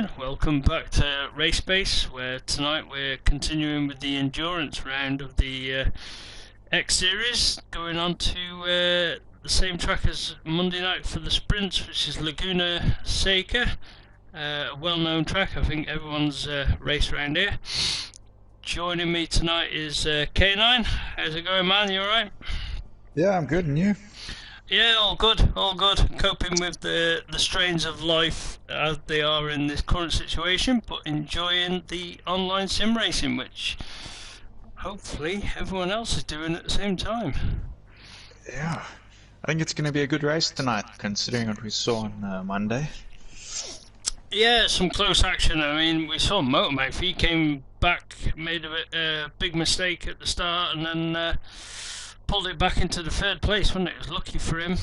again. Welcome back to Race Base, where tonight we're continuing with the endurance round of the X Series, going on to the same track as Monday night for the sprints, which is Laguna Seca, a well-known track. I think everyone's raced around here. Joining me tonight is K9. How's it going, man? You alright? Yeah, I'm good, and you? Yeah, all good, all good. Coping with the strains of life as they are in this current situation, but enjoying the online sim racing, which hopefully everyone else is doing at the same time. Yeah, I think it's going to be a good race tonight, considering what we saw on Monday. Yeah, some close action. I mean, we saw Motormouth. He came back, made a big mistake at the start, and then pulled it back into the third place, wasn't it? It was lucky for him.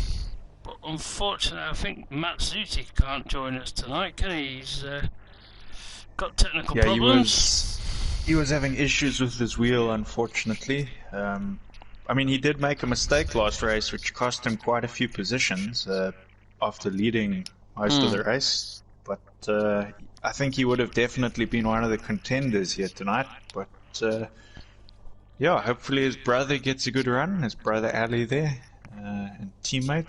But unfortunately, I think Matt Zuti can't join us tonight, can he? He's got technical problems. He was having issues with his wheel, unfortunately. I mean, he did make a mistake last race, which cost him quite a few positions after leading most of the race. But I think he would have definitely been one of the contenders here tonight. But yeah, hopefully his brother gets a good run, his brother Ali there, and teammate.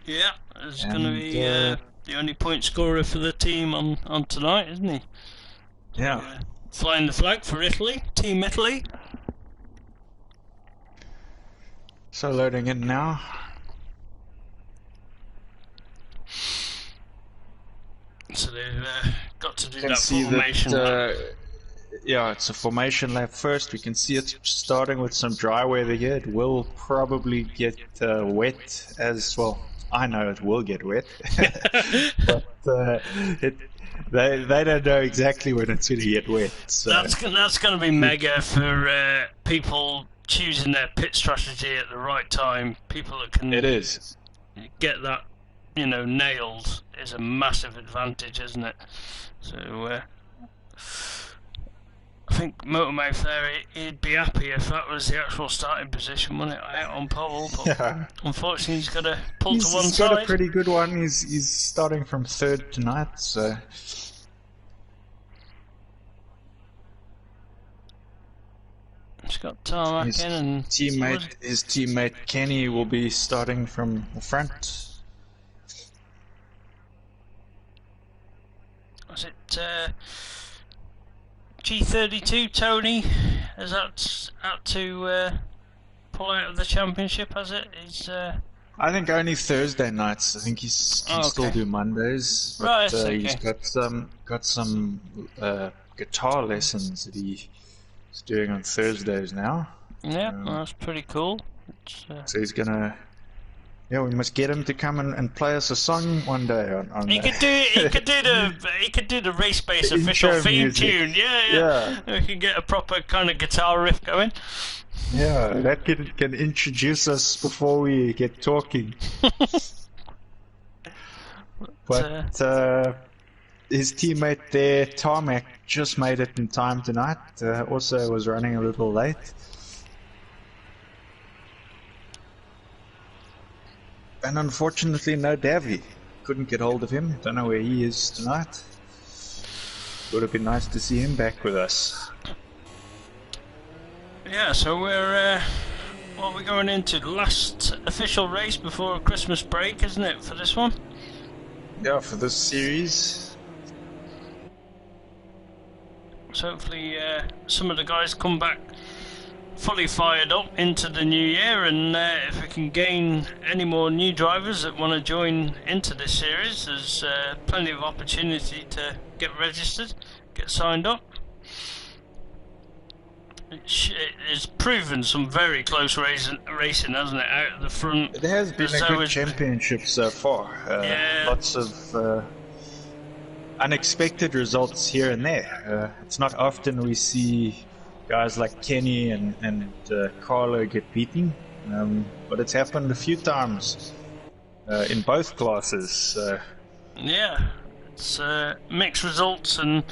Yeah, he's going to be the only point scorer for the team on tonight, isn't he? Yeah. Flying the flag for Italy, Team Italy. So loading in now. So they've got to do that formation. Yeah, it's a formation lap first. We can see it's starting with some dry weather here. It will probably get wet as well. I know it will get wet, but they don't know exactly when it's going to get wet. So. That's going to be mega for people choosing their pit strategy at the right time. People that can get that, nailed is a massive advantage, isn't it? So. I think Motormouth there, he'd be happy if that was the actual starting position, wouldn't it? Out on pole, but yeah. Unfortunately he's got to pull to one side. He's got a pretty good one. He's starting from third tonight, so... He's got tarmac in and... His teammate Kenny will be starting from the front. Was it... G32 Tony is out to pull out of the championship, has it? He's I think only Thursday nights. I think he can still do Mondays, but right, he's got some guitar lessons that he's doing on Thursdays now. Yeah, that's pretty cool. So he's gonna. Yeah, we must get him to come and play us a song one day. He could do the race base official theme tune. Yeah. We can get a proper kind of guitar riff going. Yeah, that can introduce us before we get talking. But his teammate there, Tarmac, just made it in time tonight. Also was running a little late. And unfortunately, no Davy. Couldn't get hold of him. Don't know where he is tonight. Would have been nice to see him back with us. Yeah, so we're going into the last official race before Christmas break, isn't it, for this one? Yeah, for this series. So hopefully some of the guys come back fully fired up into the new year, and if we can gain any more new drivers that want to join into this series, there's plenty of opportunity to get registered, get signed up. It's proven some very close racing, hasn't it, out of the front. It has been a good championship so far. Lots of unexpected results here and there. It's not often we see guys like Kenny and Carlo get beaten, but it's happened a few times in both classes. Yeah, it's mixed results, and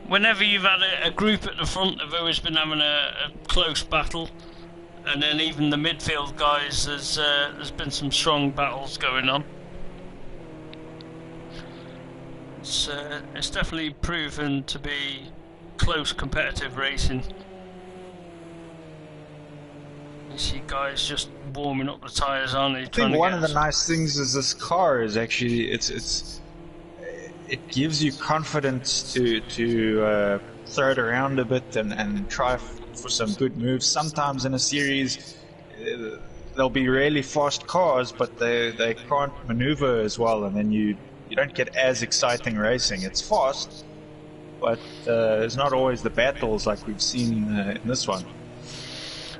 whenever you've had a group at the front, they've always been having a close battle, and then even the midfield guys, there's been some strong battles going on. it's definitely proven to be close competitive racing. You see guys just warming up the tyres, aren't they? I think one of the nice things is this car is actually it gives you confidence to throw it around a bit and try for some good moves. Sometimes in a series there'll be really fast cars, but they can't maneuver as well, and then you don't get as exciting racing. It's fast, but it's not always the battles like we've seen in this one.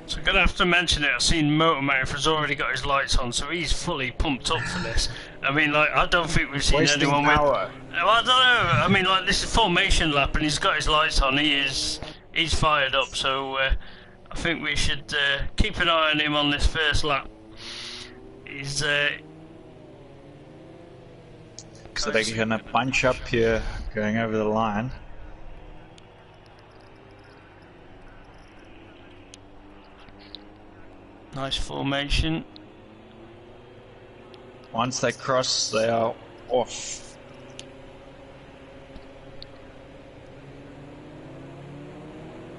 So I'm going to have to mention it. I've seen Motormouth has already got his lights on, so he's fully pumped up for this. I mean, like, I don't think we've seen Wasting anyone power. Well, I don't know. I mean, like, this is formation lap, and he's got his lights on. He's fired up, so I think we should keep an eye on him on this first lap. He's So they're going to bunch up here, going over the line. Nice formation. Once they cross, they are off.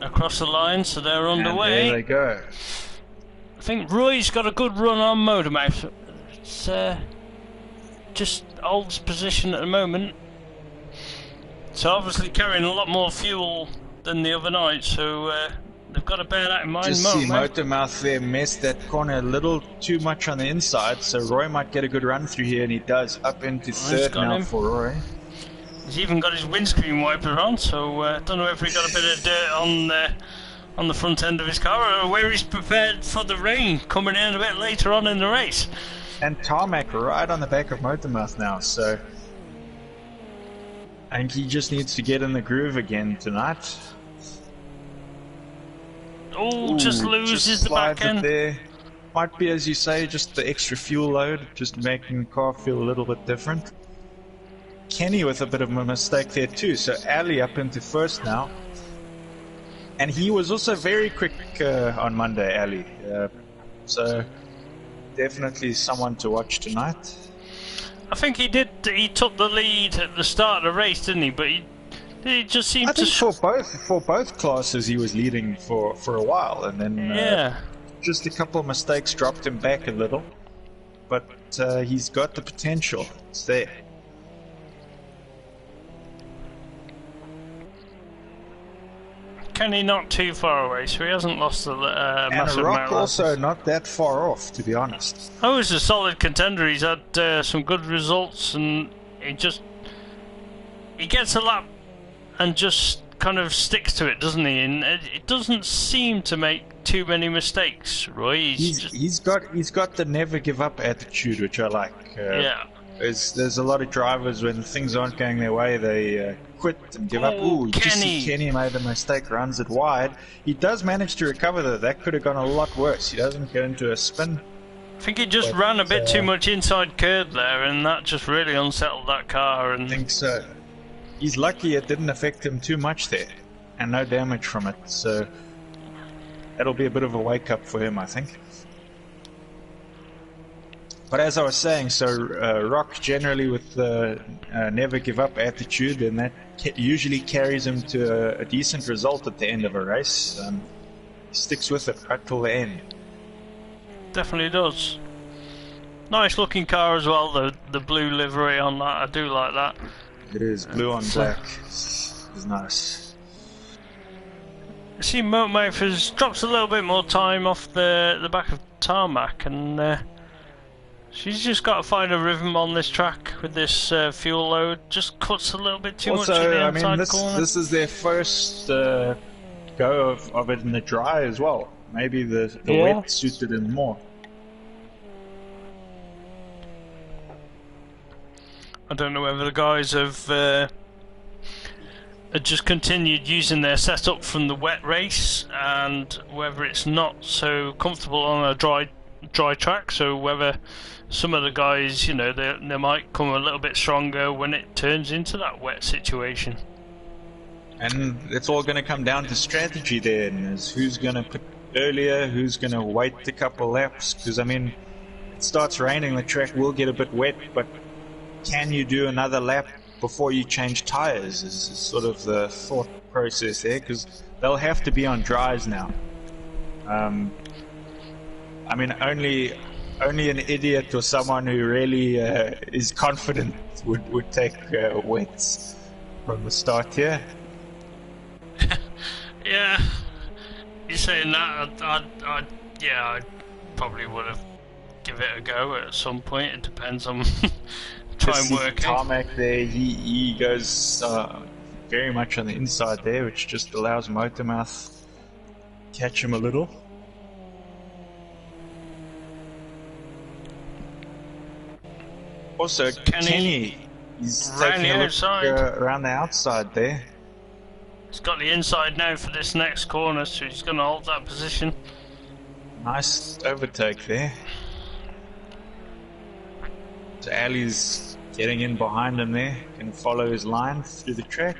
Across the line, so they're underway. And there they go. I think Roy's got a good run on Motormouth. It's just holds position at the moment. So obviously carrying a lot more fuel than the other night, so they've got to bear that in mind. Just see Motormouth there messed that corner a little too much on the inside, so Roy might get a good run through here, and he does. Up into third now for Roy. He's even got his windscreen wiper on, so I don't know if he got a bit of dirt on the front end of his car, or where he's prepared for the rain coming in a bit later on in the race. And tarmac right on the back of Motormouth now, so I think he just needs to get in the groove again tonight. Oh, just loses the back end. There. Might be, as you say, just the extra fuel load, just making the car feel a little bit different. Kenny with a bit of a mistake there too, so Ali up into first now. And he was also very quick on Monday, Ali. So definitely someone to watch tonight. I think he took the lead at the start of the race, didn't he? But he just seemed to... I think for both classes he was leading for a while, and then just a couple of mistakes dropped him back a little. But he's got the potential. It's there. Kenny not too far away, so he hasn't lost a massive and Rock amount. Also not that far off, to be honest. Oh, he's a solid contender. He's had some good results, and he gets a lap and just kind of sticks to it, doesn't he? And it doesn't seem to make too many mistakes, Roy. He's got the never give up attitude, which I like. Yeah. There's a lot of drivers when things aren't going their way, they quit and give up. Ooh, you just see Kenny made a mistake, runs it wide. He does manage to recover though. That could have gone a lot worse. He doesn't get into a spin. I think he just ran a bit too much inside curb there, and that just really unsettled that car. And I think so. He's lucky it didn't affect him too much there, and no damage from it. So that'll be a bit of a wake up for him, I think. But as I was saying, so Rock generally with the never give up attitude, and that usually carries him to a decent result at the end of a race. He sticks with it right till the end. Definitely does. Nice looking car as well, the blue livery on that. I do like that. It is blue on black. It's nice. I see Motormouth has dropped a little bit more time off the back of tarmac, and she's just got to find a rhythm on this track with this fuel load. Just cuts a little bit too much in the inside corner. This is their first go of it in the dry as well. Maybe the wet suited them more. I don't know whether the guys have just continued using their setup from the wet race, and whether it's not so comfortable on a dry track. So whether some of the guys, you know, they might come a little bit stronger when it turns into that wet situation. And it's all going to come down to strategy then, is who's going to put earlier, who's going to wait a couple laps. Because, I mean, it starts raining, the track will get a bit wet, but can you do another lap before you change tires is sort of the thought process there, because they'll have to be on dries now. I mean, only an idiot or someone who really is confident would take wets from the start here. Yeah, you're saying that. I probably would have give it a go at some point. It depends on time working. Tarmac there, he goes very much on the inside there, which just allows Motormouth catch him a little. Also, Kenny is taking a look around the outside there. He's got the inside now for this next corner, so he's going to hold that position. Nice overtake there. So Ali's getting in behind him there, can follow his line through the track.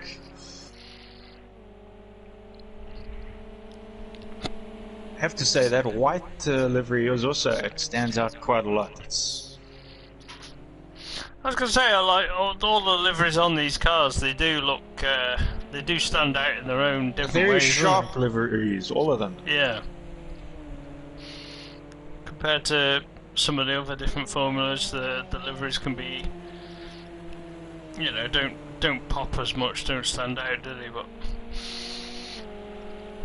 I have to say that white livery it stands out quite a lot. I was going to say, I like all the liveries on these cars. They do look, they do stand out in their own different ways. Very sharp liveries, all of them. Yeah. Compared to some of the other different formulas, the liveries can be, you know, don't pop as much, don't stand out, do they? But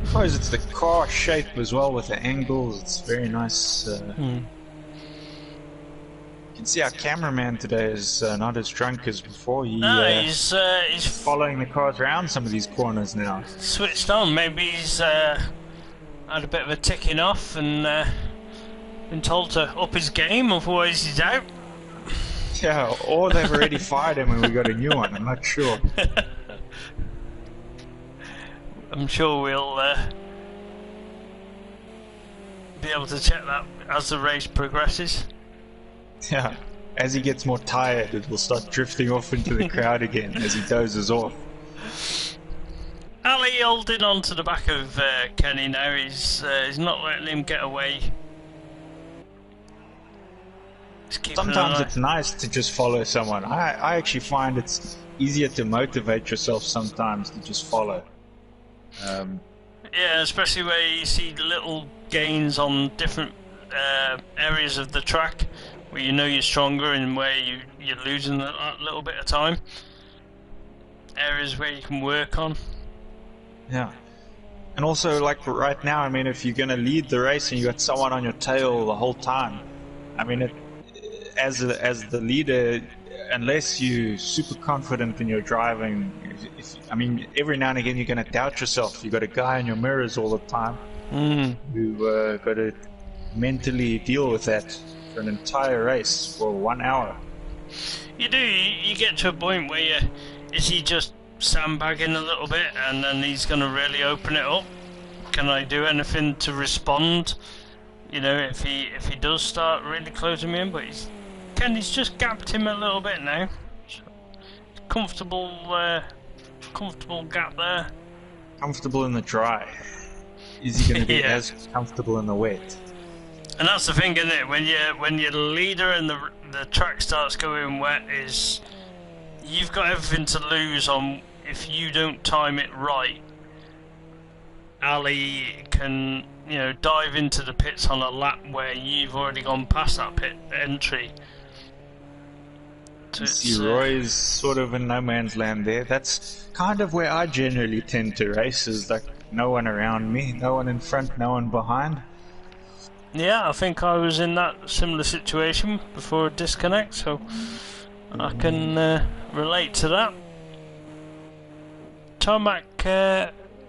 I suppose it's the car shape as well with the angles. It's very nice. You can see our cameraman today is not as drunk as before. He's following the cars around some of these corners now. Switched on. Maybe he's had a bit of a ticking off and been told to up his game, otherwise he's out. Yeah, or they've already fired him and we got a new one. I'm not sure. I'm sure we'll be able to check that as the race progresses. Yeah, as he gets more tired, it will start drifting off into the crowd again as he dozes off. Ali holding on to the back of Kenny now. He's not letting him get away. Sometimes it's nice to just follow someone. I actually find it's easier to motivate yourself sometimes to just follow. Yeah, especially where you see little gains on different areas of the track where you know you're stronger and where you're losing a little bit of time. Areas where you can work on. Yeah. And also, like right now, I mean, if you're going to lead the race and you got someone on your tail the whole time, I mean, as the leader, unless you're super confident in your driving, I mean, every now and again you're going to doubt yourself. You got a guy in your mirrors all the time who got to mentally deal with that for an entire race for 1 hour. You do. You get to a point where is he just sandbagging a little bit, and then he's going to really open it up? Can I do anything to respond? You know, if he does start really closing me in, but Kenny's just gapped him a little bit now. Comfortable gap there. Comfortable in the dry. Is he going to be as comfortable in the wet? And that's the thing, isn't it? When you're the leader and the track starts going wet, is you've got everything to lose on if you don't time it right. Ali can, you know, dive into the pits on a lap where you've already gone past that pit entry. You see Roy's sort of in no man's land there. That's kind of where I generally tend to race, is like no one around me, no one in front, no one behind. Yeah, I think I was in that similar situation before a disconnect, so I can relate to that. Tarmac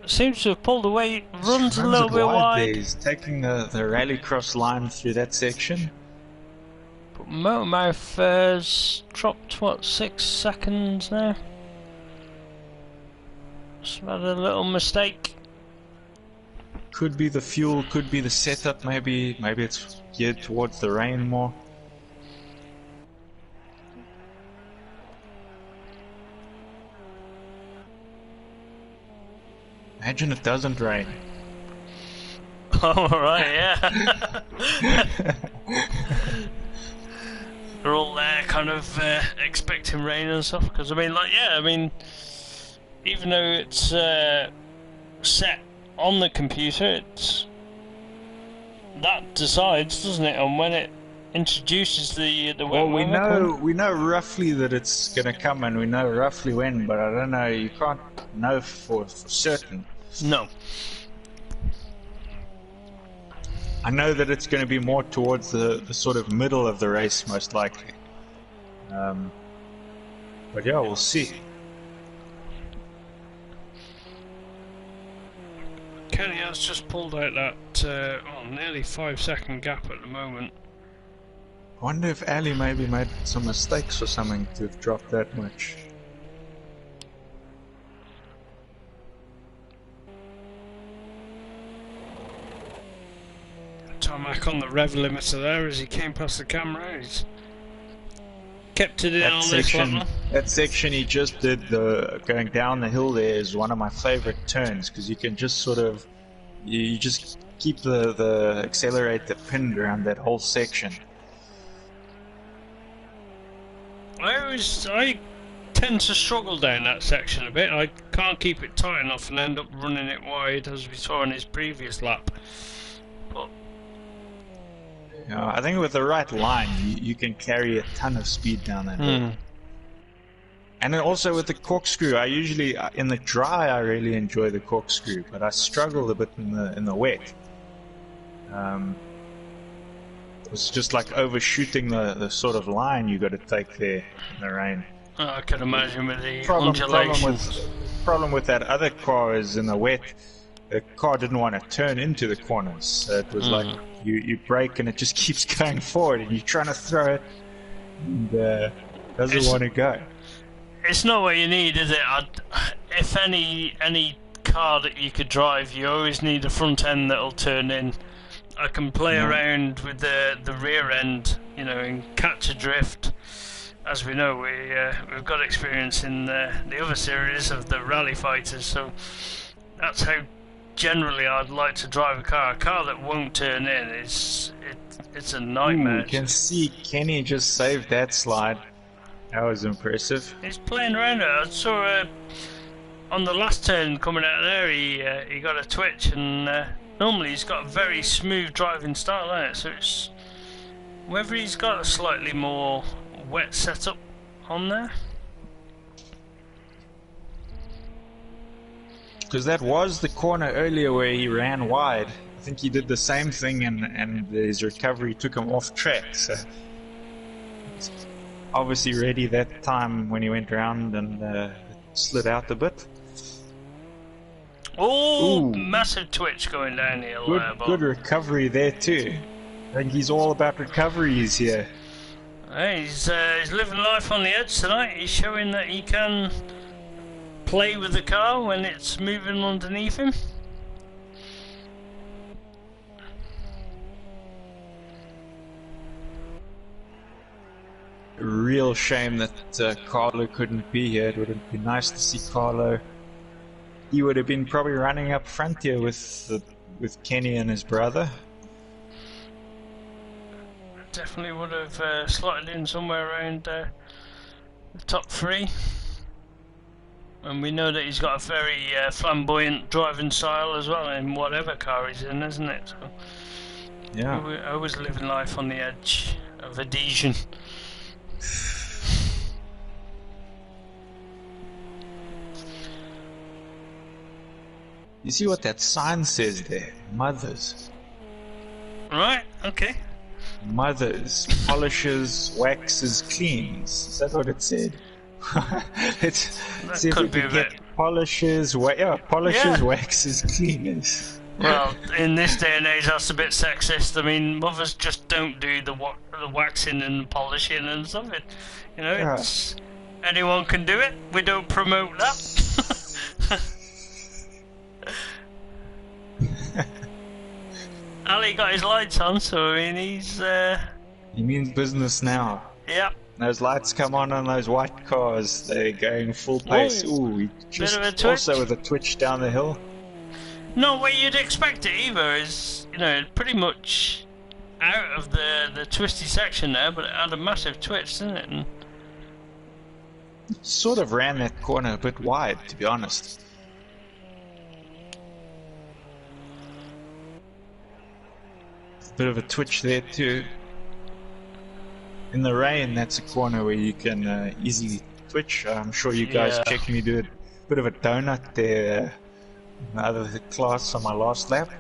seems to have pulled away, runs a little bit wide. He's taking the rallycross line through that section. But Motormouth has dropped, what, 6 seconds now? Just had a little mistake. Could be the fuel, could be the setup, maybe it's geared towards the rain more. Imagine it doesn't rain. Oh, right, yeah. they're all there, kind of expecting rain and stuff. Because I mean, even though it's set on the computer, that decides, doesn't it, on when it introduces the wet Well, weather. we know roughly that it's going to come, and we know roughly when, but I don't know. You can't know for certain. No. I know that it's going to be more towards the sort of middle of the race, most likely. But yeah, we'll see. Kenny has just pulled out that nearly 5-second gap at the moment. I wonder if Ali maybe made some mistakes or something to have dropped that much. Tarmac on the rev limiter there as he came past the camera. He's kept it in That on this section, one. that section he just did, going down the hill there, is one of my favorite turns, because you can just sort of, you just keep the accelerator pinned around that whole section. I tend to struggle down that section a bit. I can't keep it tight enough and end up running it wide, as we saw in his previous lap. But I think with the right line, you can carry a ton of speed down that hill. And then also with the corkscrew, I usually, in the dry, I really enjoy the corkscrew, but I struggle a bit in the wet. It's just like overshooting the sort of line you got to take there in the rain. I can imagine with the undulations. Problem with that other car is in the wet, the car didn't want to turn into the corners. So it was like you brake and it just keeps going forward, and you're trying to throw it, and doesn't want to go. It's not what you need, is it? If any car that you could drive, you always need a front end that'll turn in. I can play around with the rear end, and catch a drift. As we know, we've got experience in the other series of the rally fighters, so that's how generally I'd like to drive a car. A car that won't turn in it's a nightmare. You can see Kenny just saved that slide. That was impressive. He's playing around it. I saw on the last turn coming out of there, he got a twitch, and normally he's got a very smooth driving style on it, so it's whether he's got a slightly more wet setup on there. Because that was the corner earlier where he ran wide. I think he did the same thing, and his recovery took him off track. So obviously ready that time when he went round and slid out a bit. Oh, massive twitch going downhill. Good recovery there too. I think he's all about recoveries here. He's living life on the edge tonight. He's showing that he can play with the car when it's moving underneath him. A real shame that Carlo couldn't be here. It would have been nice to see Carlo. He would have been probably running up front here with Kenny and his brother. Definitely would have slotted in somewhere around the top 3. And we know that he's got a very flamboyant driving style as well in whatever car he's in, isn't it? So yeah. Always living life on the edge of adhesion. You see what that sign says there? Mothers. Right, okay. Mothers, polishes, waxes, cleans. Is that what it said? That could be a bit. Polishes, waxes, cleaners. Well, in this day and age, that's a bit sexist. I mean, mothers just don't do the waxing and polishing and stuff. It's anyone can do it. We don't promote that. Ali got his lights on, so I mean he's. He means business now. Yeah. Those lights come on those white cars. They're going full pace. Ooh, he just also with a twitch down the hill. Not what you'd expect it either. Is pretty much out of the twisty section there, but it had a massive twitch, didn't it? And Sort of ran that corner a bit wide, to be honest. Bit of a twitch there too. In the rain, that's a corner where you can easily twitch. I'm sure you guys checked me do a bit of a donut there in the other class on my last lap.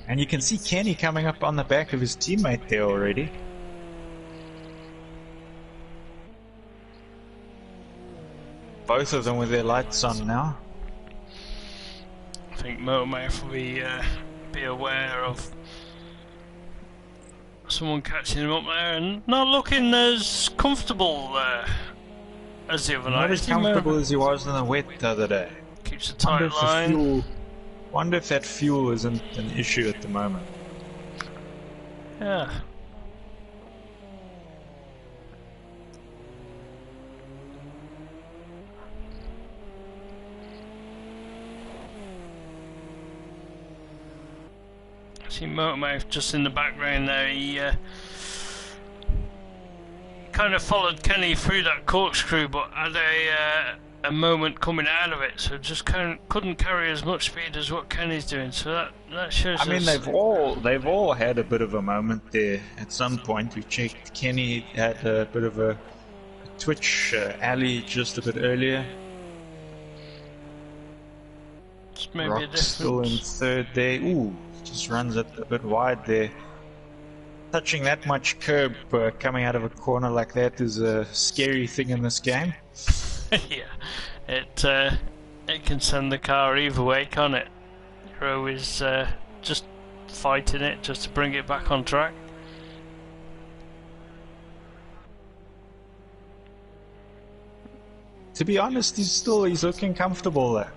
And you can see Kenny coming up on the back of his teammate there already. Both of them with their lights on now. I think Motormouth will be aware of someone catching him up there and not looking as comfortable as the other night. Not as comfortable as he was in the wet the other day. Keeps a tight line. Wonder if that fuel isn't an issue at the moment. Yeah. See Motormouth just in the background there. He kind of followed Kenny through that corkscrew, but had a moment coming out of it, so just couldn't carry as much speed as what Kenny's doing. So that shows. I mean, they've all had a bit of a moment there at some point. We checked. Kenny had a bit of a twitch. Ali just a bit earlier. Just maybe Rock a difference. still in third there. Ooh, just runs it a bit wide there. Touching that much curb coming out of a corner like that is a scary thing in this game. Yeah, it can send the car either way, can't it? You're always just fighting it just to bring it back on track. To be honest, he's looking comfortable there.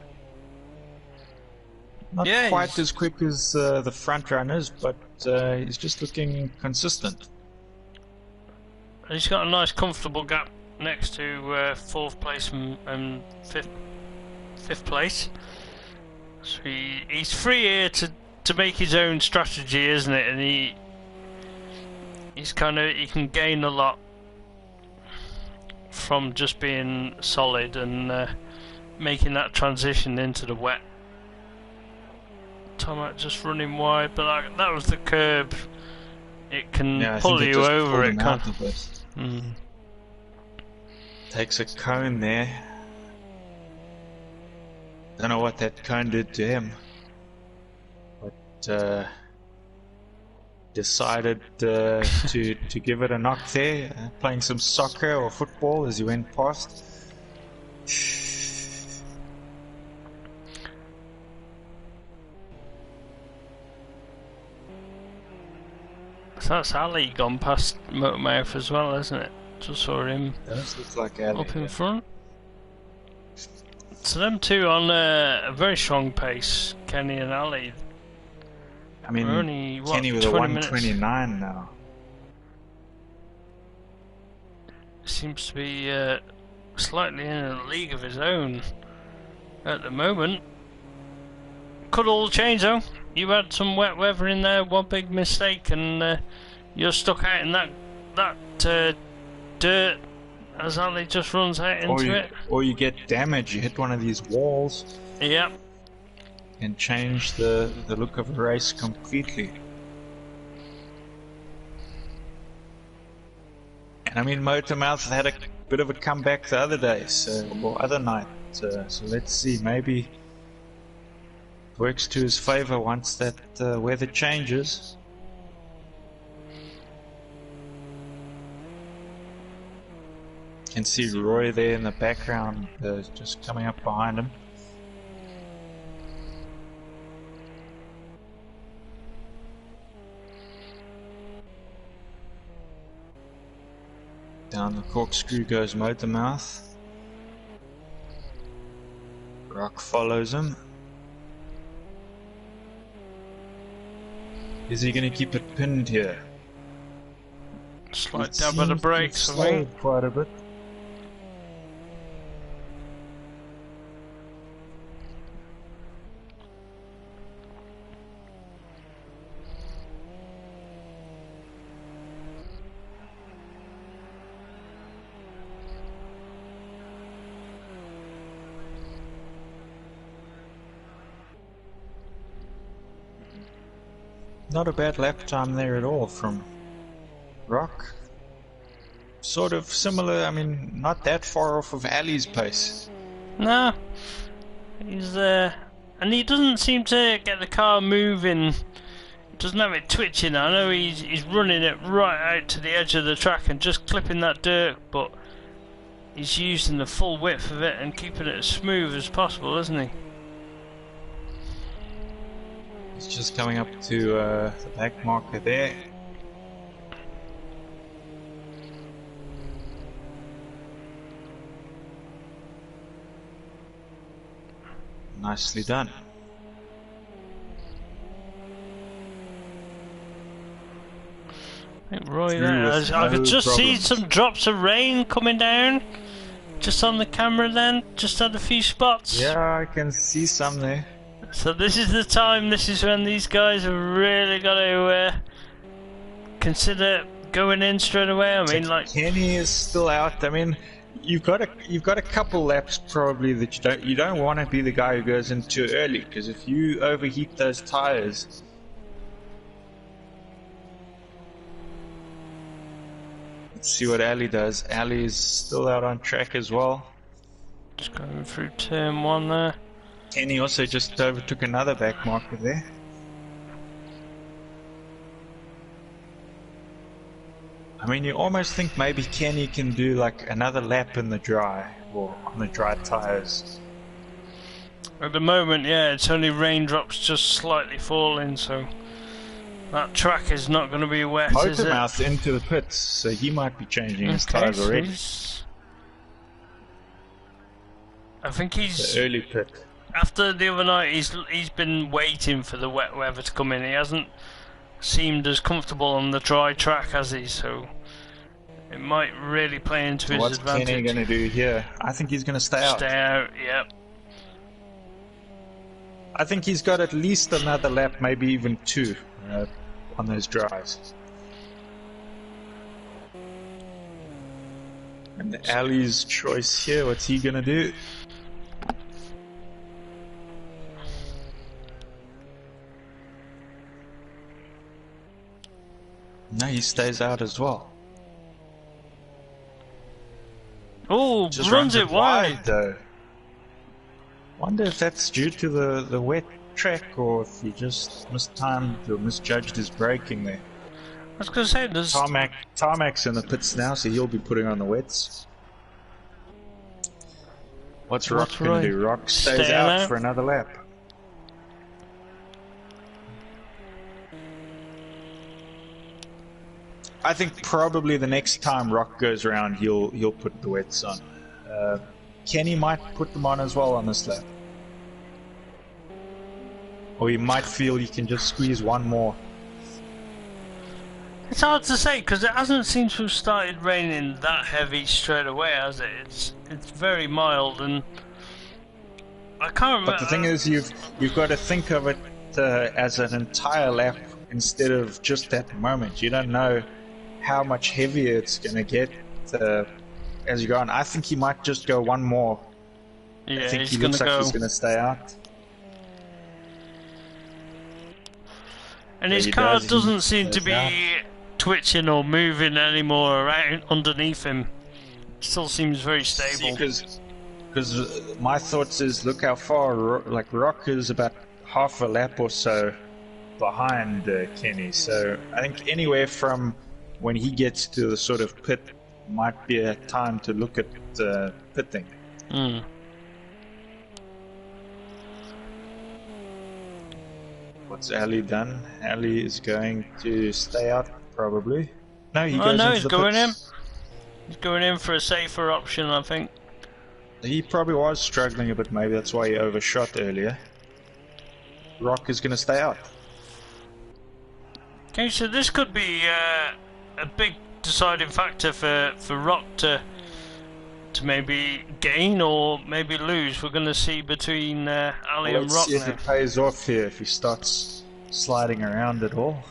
Not quite as quick as the front runners, but he's just looking consistent. He's got a nice comfortable gap next to fourth place and fifth place. So he's free here to make his own strategy, isn't it? And he can gain a lot from just being solid and making that transition into the wet. Tomac just running wide, but that was the curb. It can pull you over. It can't. Takes a cone there. Don't know what that cone did to him, but decided to give it a knock there, playing some soccer or football as he went past. So that's Ali gone past Motormouth as well, isn't it? Just saw him Looks like Ali, up in front. So them two on a very strong pace, Kenny and Ali. I mean, only, Kenny with a 129 now. Seems to be slightly in a league of his own at the moment. Could all change though. You had some wet weather in there, one big mistake, and you're stuck out in that dirt as Ali just runs out into it. Or you get damage. You hit one of these walls. Yep. And change the look of a race completely. And I mean, Motormouth had a bit of a comeback the other day, or other night. So let's see, maybe it works to his favor once that weather changes. You can see Roy there in the background, just coming up behind him. Down the corkscrew goes Motormouth. Rock follows him. Is he going to keep it pinned here? Slight dab of the brakes, I think. Quite a bit. Not a bad lap time there at all from Rock. Sort of similar, I mean, not that far off of Ali's pace. No, he's and he doesn't seem to get the car moving. He doesn't have it twitching. I know he's running it right out to the edge of the track and just clipping that dirt, but he's using the full width of it and keeping it as smooth as possible, isn't he? He's just coming up to the back marker there. Nicely done. I think Roy there, I could just see some drops of rain coming down just on the camera then, just at a few spots. Yeah, I can see some there. So this is the time, this is when these guys have really got to consider going in straight away. I mean, like, Kenny is still out. I mean, you've got a couple laps probably that you don't want to be the guy who goes in too early, because if you overheat those tires. Let's see what Ali does. Ali is still out on track as well. Just going through turn 1 there. Kenny also just overtook another back marker there. I mean, you almost think maybe Kenny can do like another lap in the dry, or on the dry tires. At the moment, yeah, it's only raindrops just slightly falling, so that track is not going to be wet, is it? Motormouth into the pits, so he might be changing his tires already. I think he's the early pit. After the other night, he's been waiting for the wet weather to come in. He hasn't seemed as comfortable on the dry track, has he? So it might really play into his advantage. What's Kenny going to do here? I think he's going to stay out. Stay out, yep. I think he's got at least another lap, maybe even 2, on those drives. And Ali's choice here, what's he going to do? No, he stays out as well. Oh, just runs it wide though. Wonder if that's due to the wet track, or if he just mistimed or misjudged his braking there. I was going to say, there's Tarmac's in the pits now, so he'll be putting on the wets. What's Rock going to do? Rock stays out for another lap. I think probably the next time Rock goes around, he'll put the wets on. Kenny might put them on as well on this lap, or he might feel he can just squeeze one more. It's hard to say because it hasn't seemed to have started raining that heavy straight away, has it? It's very mild, and I can't remember. But the thing is, you've got to think of it as an entire lap instead of just that moment. You don't know how much heavier it's going to get as you go on. I think he might just go one more. Yeah, I think he looks like he's going to stay out. And his car doesn't seem to be twitching or moving anymore around underneath him. Still seems very stable. Because my thoughts is, look how far Rock is about half a lap or so behind Kenny. So I think anywhere from when he gets to the sort of pit might be a time to look at pitting. Mm. What's Ali done? Ali is going to stay out, probably. No, he goes into he's the going pits. in. He's going in for a safer option, I think. He probably was struggling a bit, maybe that's why he overshot earlier. Rock is going to stay out. Okay, so this could be a big deciding factor for Rock to maybe gain or maybe lose. We're going to see between Ali and Rock Let's see now. if it pays off here, if he starts sliding around at all.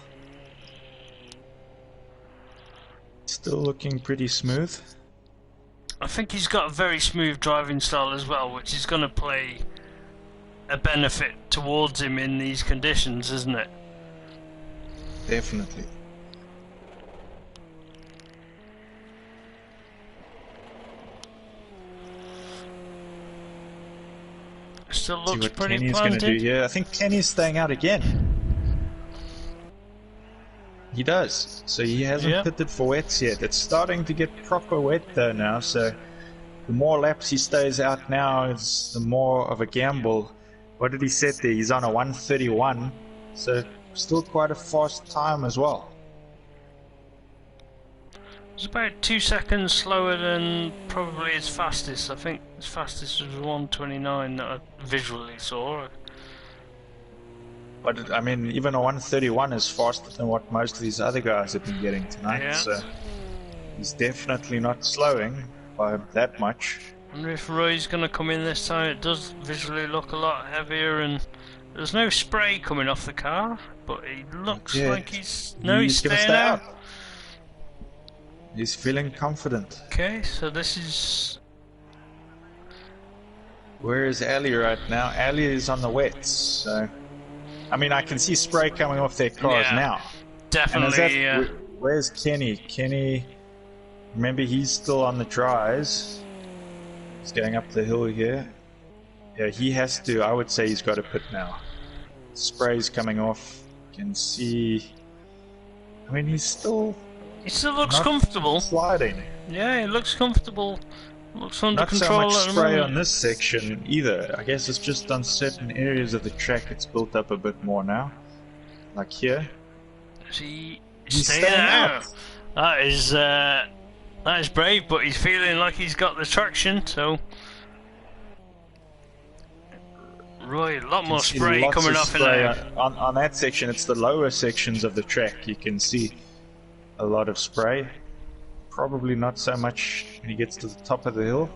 Still looking pretty smooth. I think he's got a very smooth driving style as well, which is going to play a benefit towards him in these conditions, isn't it? definitely. Still See looks what pretty Kenny's going to do planted. here. I think Kenny's staying out again. He does. So he hasn't pitted for wets yet. It's starting to get proper wet though now, so the more laps he stays out now, is the more of a gamble. What did he set there? He's on a 131, so still quite a fast time as well. It's about 2 seconds slower than probably his fastest. I think his fastest was 129 that I visually saw. But I mean, even a 131 is faster than what most of these other guys have been getting tonight, so he's definitely not slowing by that much. I wonder if Roy's going to come in this time. It does visually look a lot heavier, and there's no spray coming off the car, but he looks like he's... No, he's staying out. He's feeling confident. Okay, so this is... Where is Ali right now? Ali is on the wets, so... I mean, I can see spray coming off their cars now. Definitely, where's Kenny? Kenny... Remember, he's still on the dries. He's going up the hill here. Yeah, he has to... I would say he's got to pit now. Spray's coming off. You can see... I mean, he's still... He still looks comfortable. Sliding. Yeah, he looks comfortable. Looks under Not control. Not so much spray on this section either. I guess it's just on certain areas of the track it's built up a bit more now. Like here. He's staying out. That is brave, but he's feeling like he's got the traction, so... Roy, a lot more spray coming off in there. On that section, it's the lower sections of the track. You can see a lot of spray. Probably not so much when he gets to the top of the hill.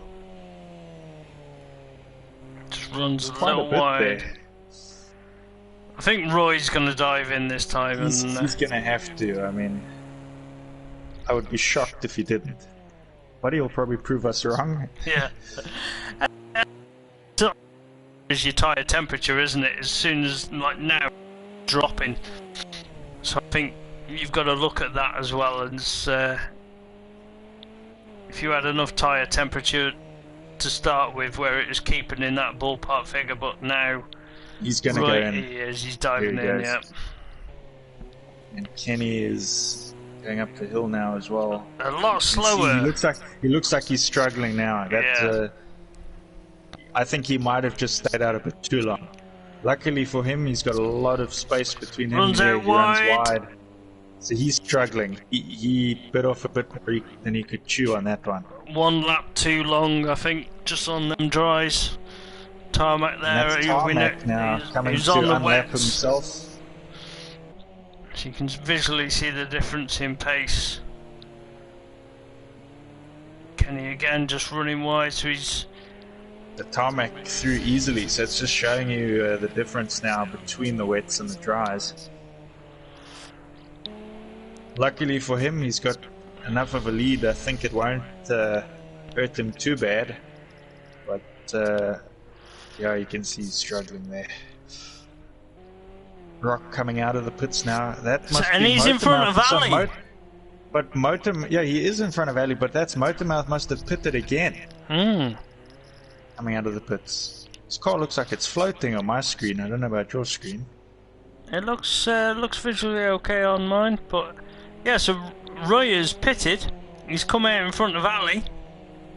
Just runs a little wide. There. I think Roy's going to dive in this time. He's going to have to. I mean, I would be shocked if he didn't. But he'll probably prove us wrong. Yeah. Is your tyre temperature, isn't it? As soon as, like now, dropping. So I think you've got to look at that as well. And if you had enough tyre temperature to start with, where it was keeping in that ballpark figure, but now he's going to go in. He is. He's diving in. Yeah. And Kenny is going up the hill now as well. A lot slower. He looks like he's struggling now. That's I think he might have just stayed out a bit too long. Luckily for him, he's got a lot of space between him and there. He runs wide. So he's struggling. He bit off a bit more than he could chew on that one. One lap too long, I think, just on them dries. Tarmac there. And that's Tarmac now coming to unlap himself. So you can visually see the difference in pace. Kenny again just running wide, so he's... The tarmac through easily, so it's just showing you the difference now between the wets and the dries. Luckily for him, he's got enough of a lead. I think it won't hurt him too bad. But yeah, you can see he's struggling there. Rock coming out of the pits now. That must and be he's in front of Ali. But yeah, he is in front of Ali, but that's Motormouth must have pitted again. Coming out of the pits. This car looks like it's floating on my screen. I don't know about your screen. It looks visually okay on mine, but yeah. So Roy is pitted. He's come out in front of Ali.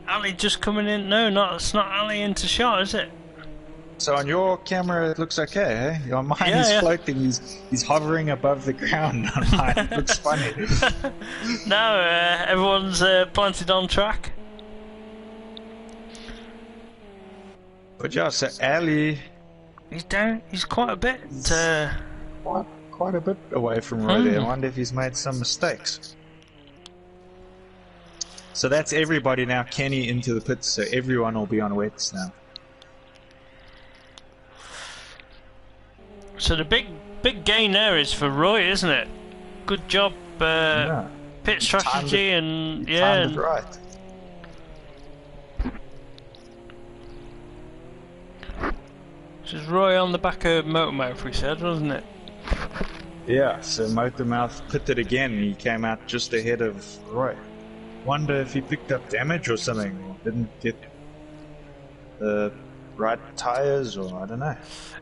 Ali just coming in. No, it's not Ali into shot, is it? So on your camera it looks okay, eh? On mine he's floating. He's hovering above the ground. On mine it looks funny. No, everyone's planted on track. But yeah, so Ali... He's down, he's quite a bit... Quite a bit away from Roy there. I wonder if he's made some mistakes. So that's everybody now. Kenny into the pits, so everyone will be on wets now. So the big gain there is for Roy, isn't it? Good job, pit strategy and... Yeah. Timed it right. This is Roy on the back of Motormouth, we said, wasn't it? Yeah, so Motormouth pitted again. He came out just ahead of Roy. Wonder if he picked up damage or something, or didn't get the right tires, or I don't know.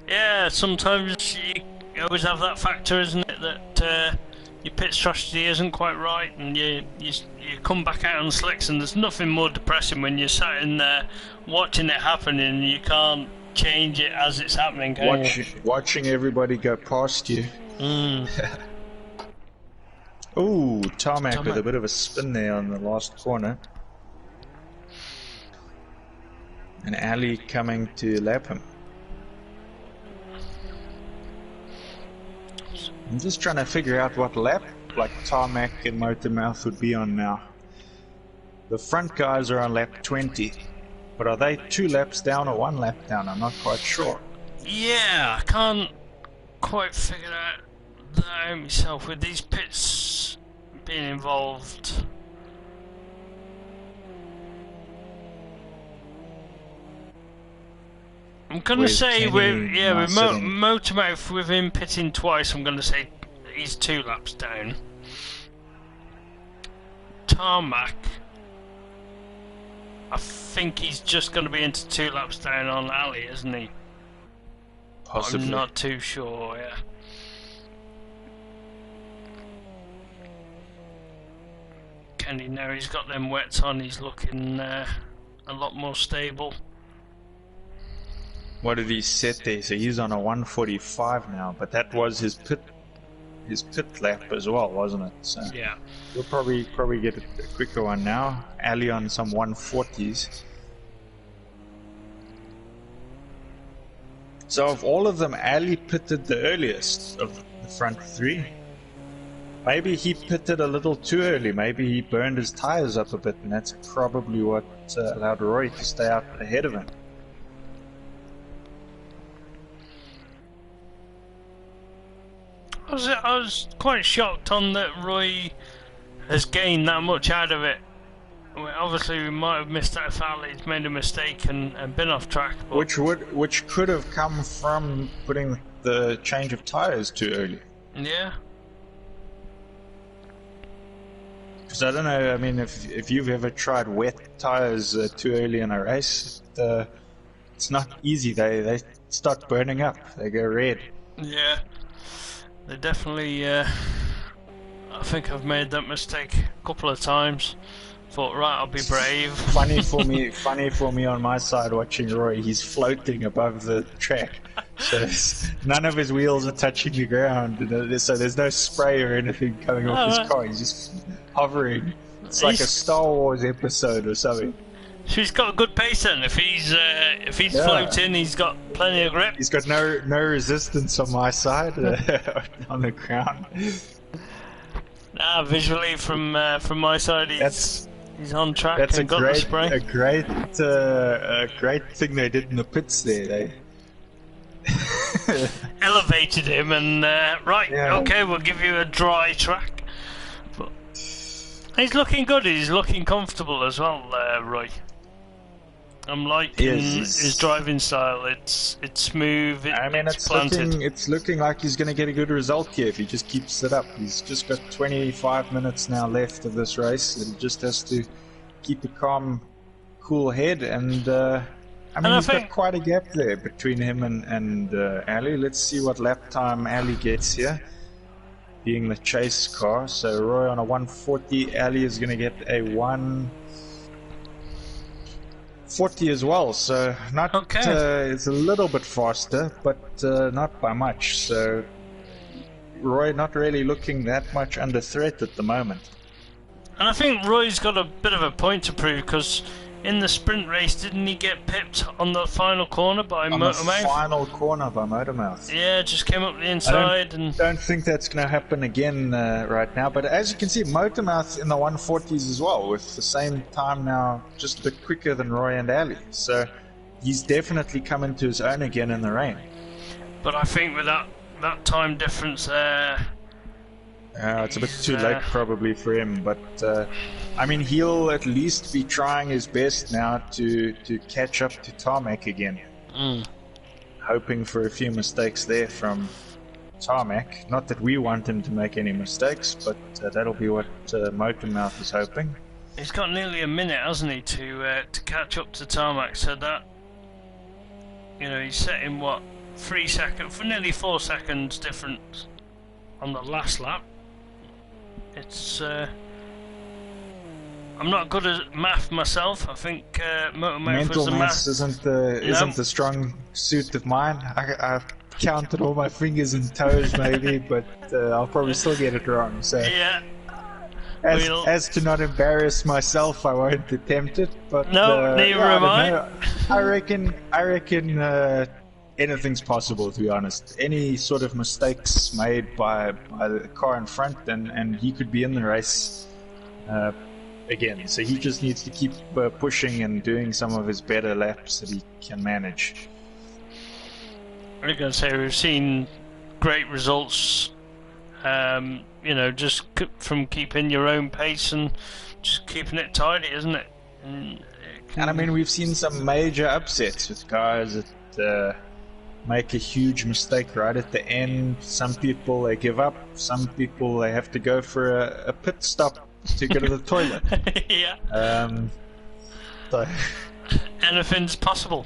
Yeah, sometimes you always have that factor, isn't it, that your pit strategy isn't quite right, and you come back out on slicks, and there's nothing more depressing when you're sat in there watching it happen and you can't change it as it's happening, can you? Watching everybody go past you. Ooh, Tarmac with a bit of a spin there on the last corner. And Ali coming to lap him. I'm just trying to figure out what lap like Tarmac and Motormouth would be on now. The front guys are on lap 20, but are they 2 laps down or 1 lap down? I'm not quite sure. Yeah, I can't quite figure out that out myself with these pits being involved. I'm gonna say with Motormouth, with him pitting twice, I'm gonna say he's 2 laps down. Tarmac, I think he's just gonna be into 2 laps down on Ali, isn't he? Possibly. I'm not too sure. Yeah. Kenny, now he's got them wets on, he's looking a lot more stable. What did he set there? So he's on a 145 now, but that was his pit lap as well, wasn't it? So yeah, we'll probably get a quicker one now. Ali on some 140s. So of all of them, Ali pitted the earliest of the front 3. Maybe he pitted a little too early. Maybe he burned his tires up a bit, and that's probably what allowed Roy to stay out ahead of him. I was quite shocked on that Roy has gained that much out of it. Well, obviously, we might have missed that foul. He's made a mistake and been off track. But which could have come from putting the change of tires too early. Yeah. Because I don't know. I mean, if you've ever tried wet tires too early in a race, it's not easy. They start burning up. They go red. Yeah. They definitely, I think I've made that mistake a couple of times. Thought, right, I'll be brave. Funny for me on my side watching Roy, he's floating above the track. So none of his wheels are touching the ground, so there's no spray or anything coming off his car. He's just hovering. It's like a Star Wars episode or something. So he's got a good pace then. If he's floating, he's got plenty of grip. He's got no resistance on my side on the ground. Visually from my side, he's on track. That's and got the spray. a great thing they did in the pits there. They elevated him and okay, we'll give you a dry track. But he's looking good. He's looking comfortable as well, Roy. I'm liking his driving style. It's smooth. It's looking like he's going to get a good result here if he just keeps it up. He's just got 25 minutes now left of this race, and he just has to keep a calm, cool head. And he's got quite a gap there between him and Ali. Let's see what lap time Ali gets here, being the chase car. So Roy on a 140, Ali is going to get a 140 as well, so not it's a little bit faster, but not by much. So Roy not really looking that much under threat at the moment. And I think Roy's got a bit of a point to prove, because in the sprint race, didn't he get pipped on the final corner by Motormouth? On the final corner by Motormouth. Yeah, just came up the inside. I don't think that's going to happen again right now. But as you can see, Motormouth in the 140s as well, with the same time now, just a bit quicker than Roy and Ali. So he's definitely come into his own again in the rain. But I think with that time difference there... it's a bit too late probably for him, but he'll at least be trying his best now to catch up to Tarmac again. Hoping for a few mistakes there from tarmac. Not that we want him to make any mistakes, but that'll be what Motormouth is hoping. He's got nearly a minute, hasn't he, to catch up to tarmac, so that, you know, he's setting, what, 3 seconds, for nearly 4 seconds difference on the last lap. It's, I'm not good at math myself. I think Motormouth was the math. Isn't the strong suit of mine. I've counted all my fingers and toes maybe, but I'll probably still get it wrong. So yeah. As to not embarrass myself, I won't attempt it. But no, neither am I. I reckon anything's possible, to be honest. Any sort of mistakes made by the car in front, and he could be in the race again. So he just needs to keep pushing and doing some of his better laps that he can manage. I was going to say, we've seen great results, you know, just from keeping your own pace and just keeping it tidy, isn't it? And I mean, we've seen some major upsets with guys that make a huge mistake right at the end. Some people, they give up. Some people, they have to go for a pit stop to go to the toilet. Yeah. So anything's possible.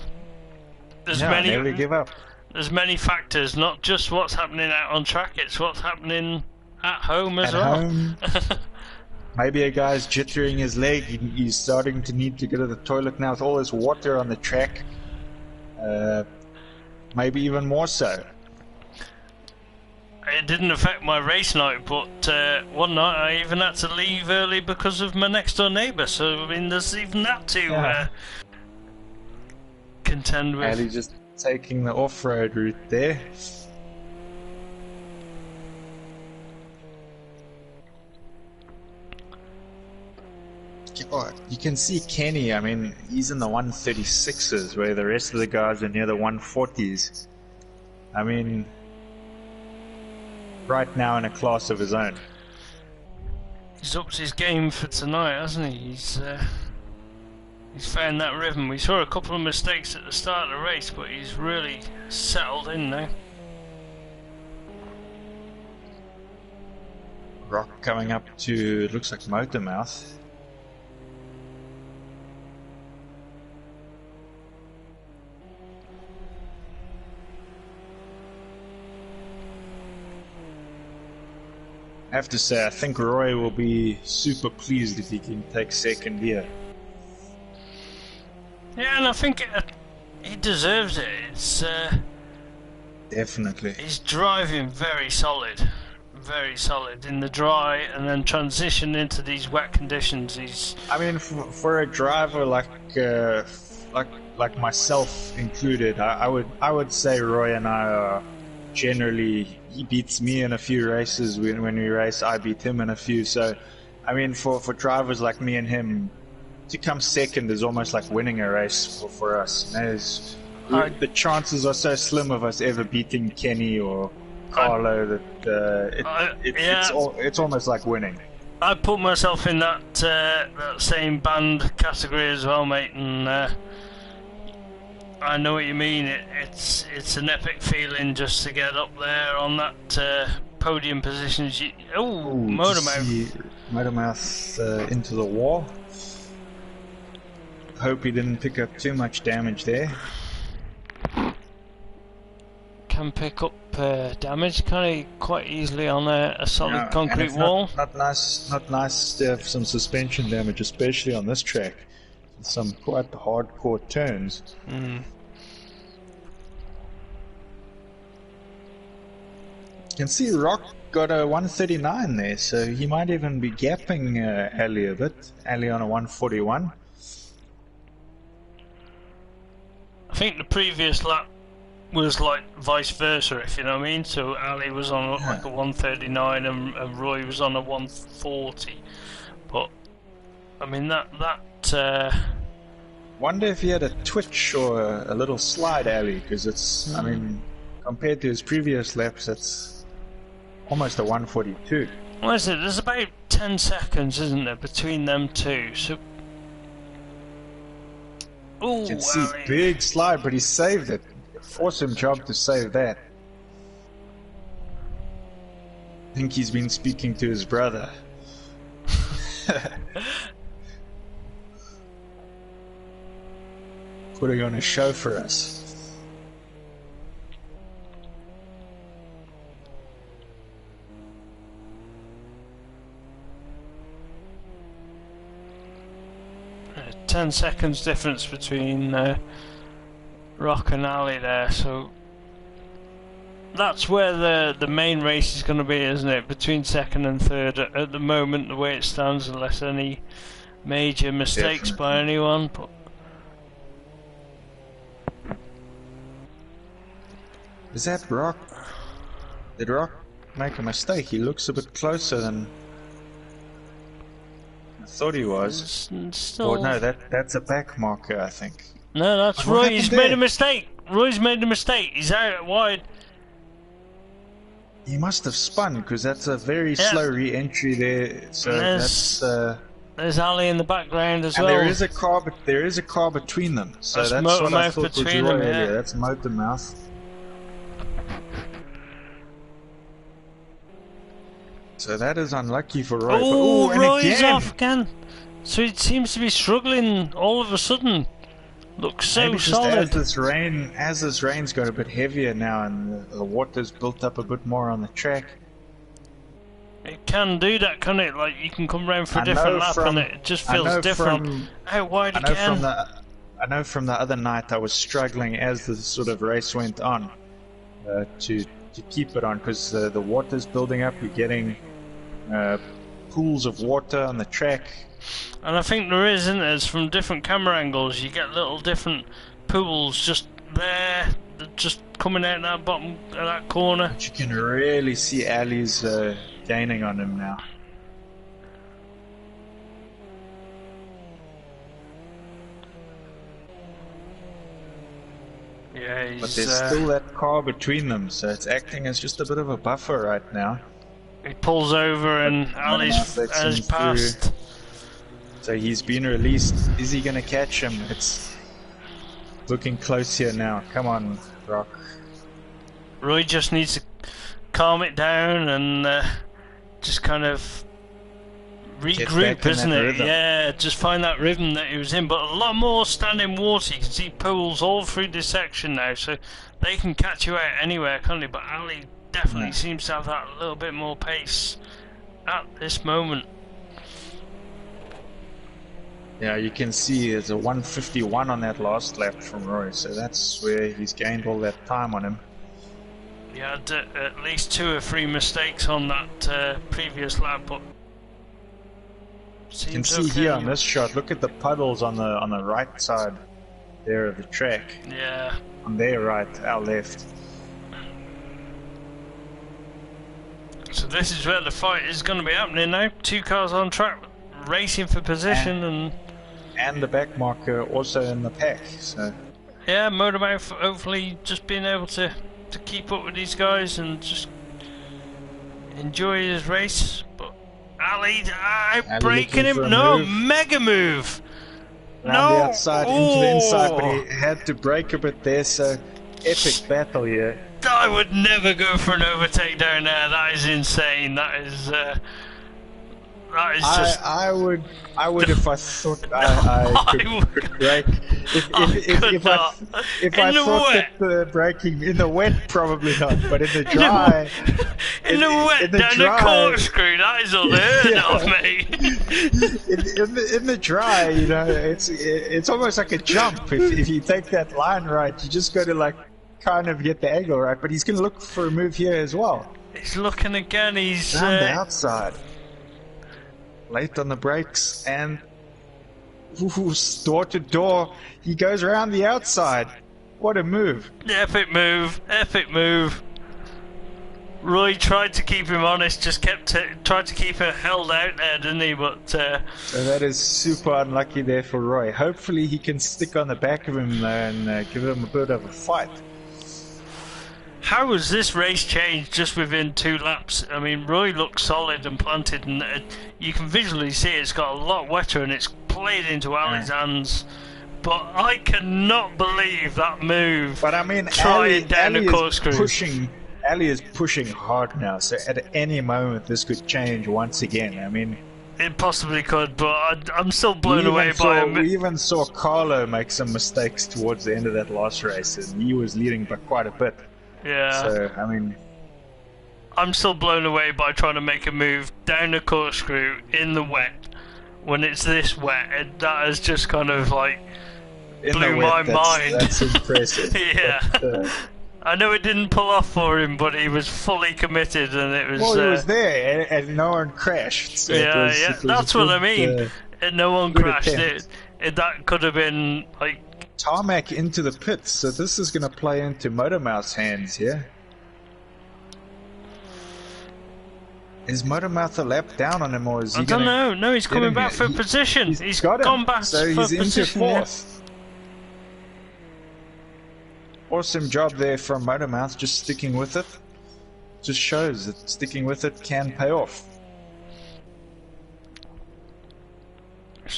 Never give up. There's many factors, not just what's happening out on track, it's what's happening at home as well. Home, maybe a guy's jittering his leg, he's starting to need to go to the toilet now with all this water on the track. Maybe even more so. It didn't affect my race night, but one night I even had to leave early because of my next door neighbour, so I mean there's even that to contend with. And he's just taking the off-road route there. Oh, you can see Kenny, I mean, he's in the 136s where the rest of the guys are near the 140s. I mean, right now in a class of his own. He's upped his game for tonight, hasn't he? He's found that rhythm. We saw a couple of mistakes at the start of the race, but he's really settled in now. Rock coming up to, it looks like Motormouth. I have to say, I think Roy will be super pleased if he can take second here. Yeah, and I think he deserves it. It's definitely. He's driving very solid in the dry, and then transition into these wet conditions. I mean, for a driver like myself included, I would say Roy and I are generally. He beats me in a few races. When we race, I beat him in a few. So, I mean, for drivers like me and him, to come second is almost like winning a race for us. The chances are so slim of us ever beating Kenny or Carlo that it's almost like winning. I put myself in that same band category as well, mate, and I know what you mean. It's an epic feeling just to get up there on that podium position. Motormouth into the wall. Hope he didn't pick up too much damage there. Can pick up damage, can he, quite easily on a solid concrete wall? Not nice to have some suspension damage, especially on this track. Some quite hardcore turns. Mm. You can see Rock got a 139 there, so he might even be gapping Ali a bit. Ali on a 141. I think the previous lap was like vice versa, if you know what I mean. So Ali was on like a 139 and Roy was on a 140. But I mean that wonder if he had a twitch or a little slide, Ali, because it's I mean, compared to his previous laps, it's almost a 142. What is it? There's about 10 seconds, isn't there, between them two? So you can see big slide, but he saved it. Awesome job to save that. think he's been speaking to his brother. Putting on a show for us. Uh, 10 seconds difference between Rock and Ali there, so that's where the main race is going to be, isn't it? Between second and third at the moment, the way it stands, unless any major mistakes by anyone. But is that Rock? Did Rock make a mistake? He looks a bit closer than I thought he was. Still... Oh no, that's a back marker, I think. No, that's Roy. He's made a mistake. Roy's made a mistake. He's out wide. He must have spun, because that's a very slow re-entry there. So there's Ali in the background as well. There is a car between them. So that's what I thought was Roy earlier. That's motor mouth. So that is unlucky for Roy. Oh, Roy's off again. So it seems to be struggling all of a sudden. Looks so maybe just solid. As this rain's got a bit heavier now and the water's built up a bit more on the track. It can do that, can it? Like you can come round for a different lap and it just feels different. Out wide again. I know from the other night I was struggling as the sort of race went on to keep it on, because the water's building up. We're getting pools of water on the track. And I think there is, isn't there? It's from different camera angles. You get little different pools just there, just coming out that bottom of that corner. But you can really see Ali's gaining on him now. Yeah, but there's still that car between them, so it's acting as just a bit of a buffer right now. He pulls over and Ali's passed. So he's been released. Is he going to catch him? It's looking close here now. Come on, Rock. Roy just needs to calm it down and just kind of regroup, isn't it? Rhythm. Yeah, just find that rhythm that he was in. But a lot more standing water. You can see pools all through this section now, so they can catch you out anywhere, can't they? But Ali definitely seems to have that little bit more pace at this moment. Yeah, you can see there's a 151 on that last lap from Roy, so that's where he's gained all that time on him. He had at least 2 or 3 mistakes on that previous lap, but you can see here on this shot, look at the puddles on the right side there of the track. Yeah. On their right, our left. So this is where the fight is going to be happening now. 2 cars on track, racing for position, and the back marker also in the pack. So yeah, Motormouth hopefully just being able to keep up with these guys and just enjoy his race. But Ali breaking him. No, mega move. Around the outside into the inside, but he had to brake a bit there. So epic battle here. I would never go for an overtake down there. That is insane. That is just. I would if I thought I could brake. If I thought that the braking in the wet, probably not, but in the dry. in the wet, down the corkscrew, that is unheard of, mate. in the dry, you know, it's almost like a jump. If you take that line right, you just got to kind of get the angle right. But he's going to look for a move here as well. He's looking again. He's down the outside. Late on the brakes and door to door. He goes around the outside. What a move. Epic move. Epic move. Roy tried to keep him honest, just tried to keep him held out there, didn't he? But so that is super unlucky there for Roy. Hopefully he can stick on the back of him and give him a bit of a fight. How has this race changed just within 2 laps? I mean, Roy looks solid and planted, and you can visually see it's got a lot wetter and it's played into Ali's hands. But I cannot believe that move. But I mean, trying down the corkscrew. Ali is pushing hard now, so at any moment this could change once again. I mean, it possibly could, but I'm still blown away by him. We even saw Carlo make some mistakes towards the end of that last race, and he was leading by quite a bit. Yeah. So, I mean, I'm still blown away by trying to make a move down a corkscrew in the wet when it's this wet, and that has just kind of like blew my mind. That's impressive. Yeah. But, I know it didn't pull off for him, but he was fully committed, and it was. Well, he was there, and no one crashed. So yeah, that's what I mean. And no one crashed. That could have been like tarmac into the pits. So this is going to play into Motormouth's hands here. Is Motormouth a lap down on him, or is he? I don't know. No, he's coming back for position. He's gone back so for he's position. Into fourth. Awesome job there from Motormouth, just sticking with it. Just shows that sticking with it can pay off.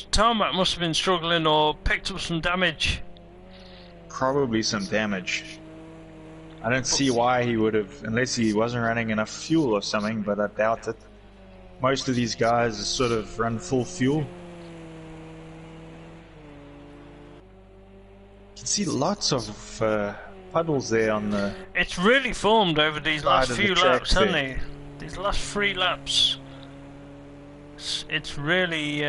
Tarmac must have been struggling or picked up some damage. Probably some damage. I don't see why he would have, unless he wasn't running enough fuel or something, but I doubt it. Most of these guys sort of run full fuel. You can see lots of puddles there on the... It's really formed over these last few laps, hasn't it? These last 3 laps. It's really...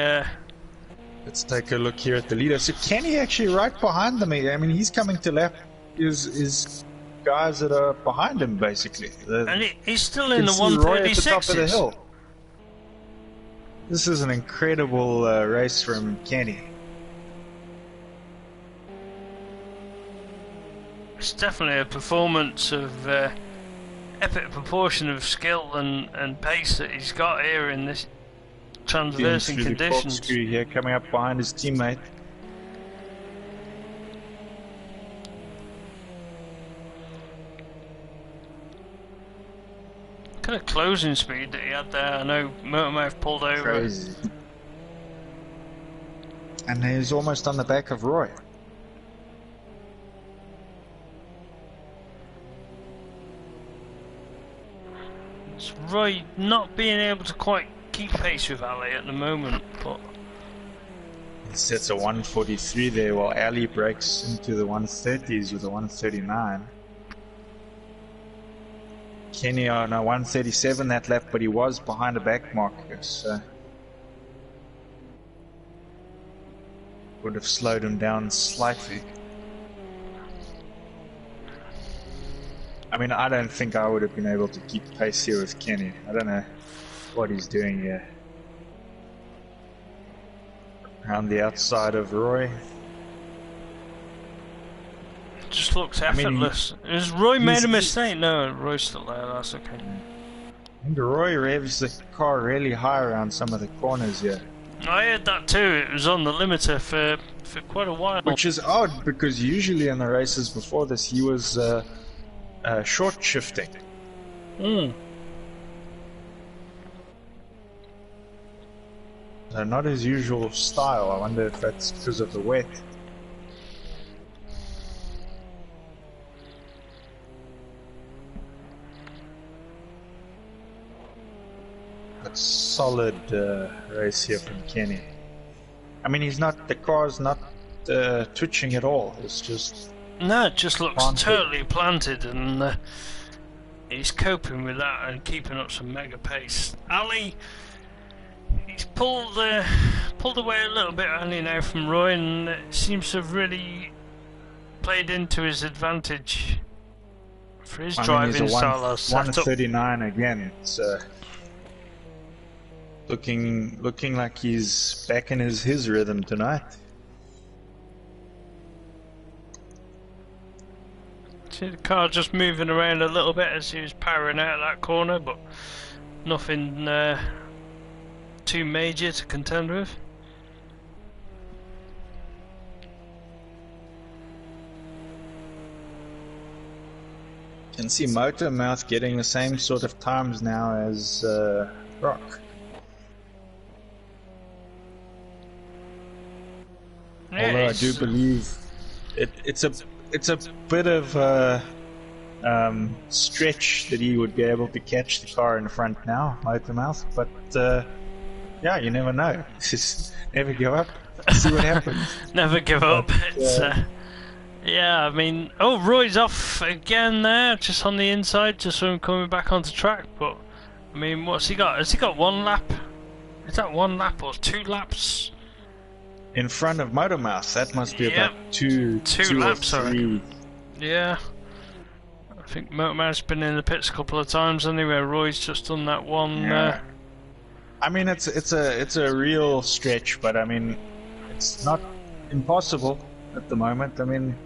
Let's take a look here at the leader. So Kenny actually right behind them. I mean, he's coming to lap is guys that are behind him, basically. And he's still in the 136s. At the top of the hill. This is an incredible race from Kenny. It's definitely a performance of epic proportion of skill and pace that he's got here in this transversing conditions. Here, coming up behind his teammate. Kind of closing speed that he had there. I know Motormouth pulled over. Crazy. And he's almost on the back of Roy. It's Roy not being able to quite keep pace with Ali at the moment, but he sets a 143 there while Ali breaks into the 130s with a 139. Kenny on a 137 that lap, but he was behind a back marker, so would have slowed him down slightly. I mean, I don't think I would have been able to keep pace here with Kenny. I don't know what he's doing here. Around the outside of Roy. Just looks effortless. Has Roy made a mistake? No, Roy's still there, that's okay. I think Roy revs the car really high around some of the corners here. I heard that too. It was on the limiter for quite a while. Which is odd, because usually in the races before this he was short shifting. Not his usual style. I wonder if that's because of the wet. But solid race here from Kenny. I mean, the car's not twitching at all. It's just... No, it just looks totally planted, and he's coping with that and keeping up some mega pace. Ali, he's pulled away a little bit only now from Roy, and it seems to have really played into his advantage for his driving style. 139 again. It's looking like he's back in his rhythm tonight. See the car just moving around a little bit as he was powering out of that corner, but nothing too major to contend with. Can see Motormouth getting the same sort of times now as Rock. Yeah, although I do believe it's a bit of a stretch that he would be able to catch the car in front now, Motormouth. But yeah, you never know. Just never give up. See what happens. Never give up. But, It's yeah, I mean, oh, Roy's off again there, just on the inside, just so him coming back onto track. But I mean, what's he got? Has he got 1 lap? Is that 1 lap or 2 laps? in front of Motormouth, that must be Yep. about two laps, or I three. reckon. Yeah. I think Motormouth's been in the pits a couple of times anyway. Roy's just done that one. Yeah. I mean, it's a real stretch, but I mean, it's not impossible at the moment. I mean,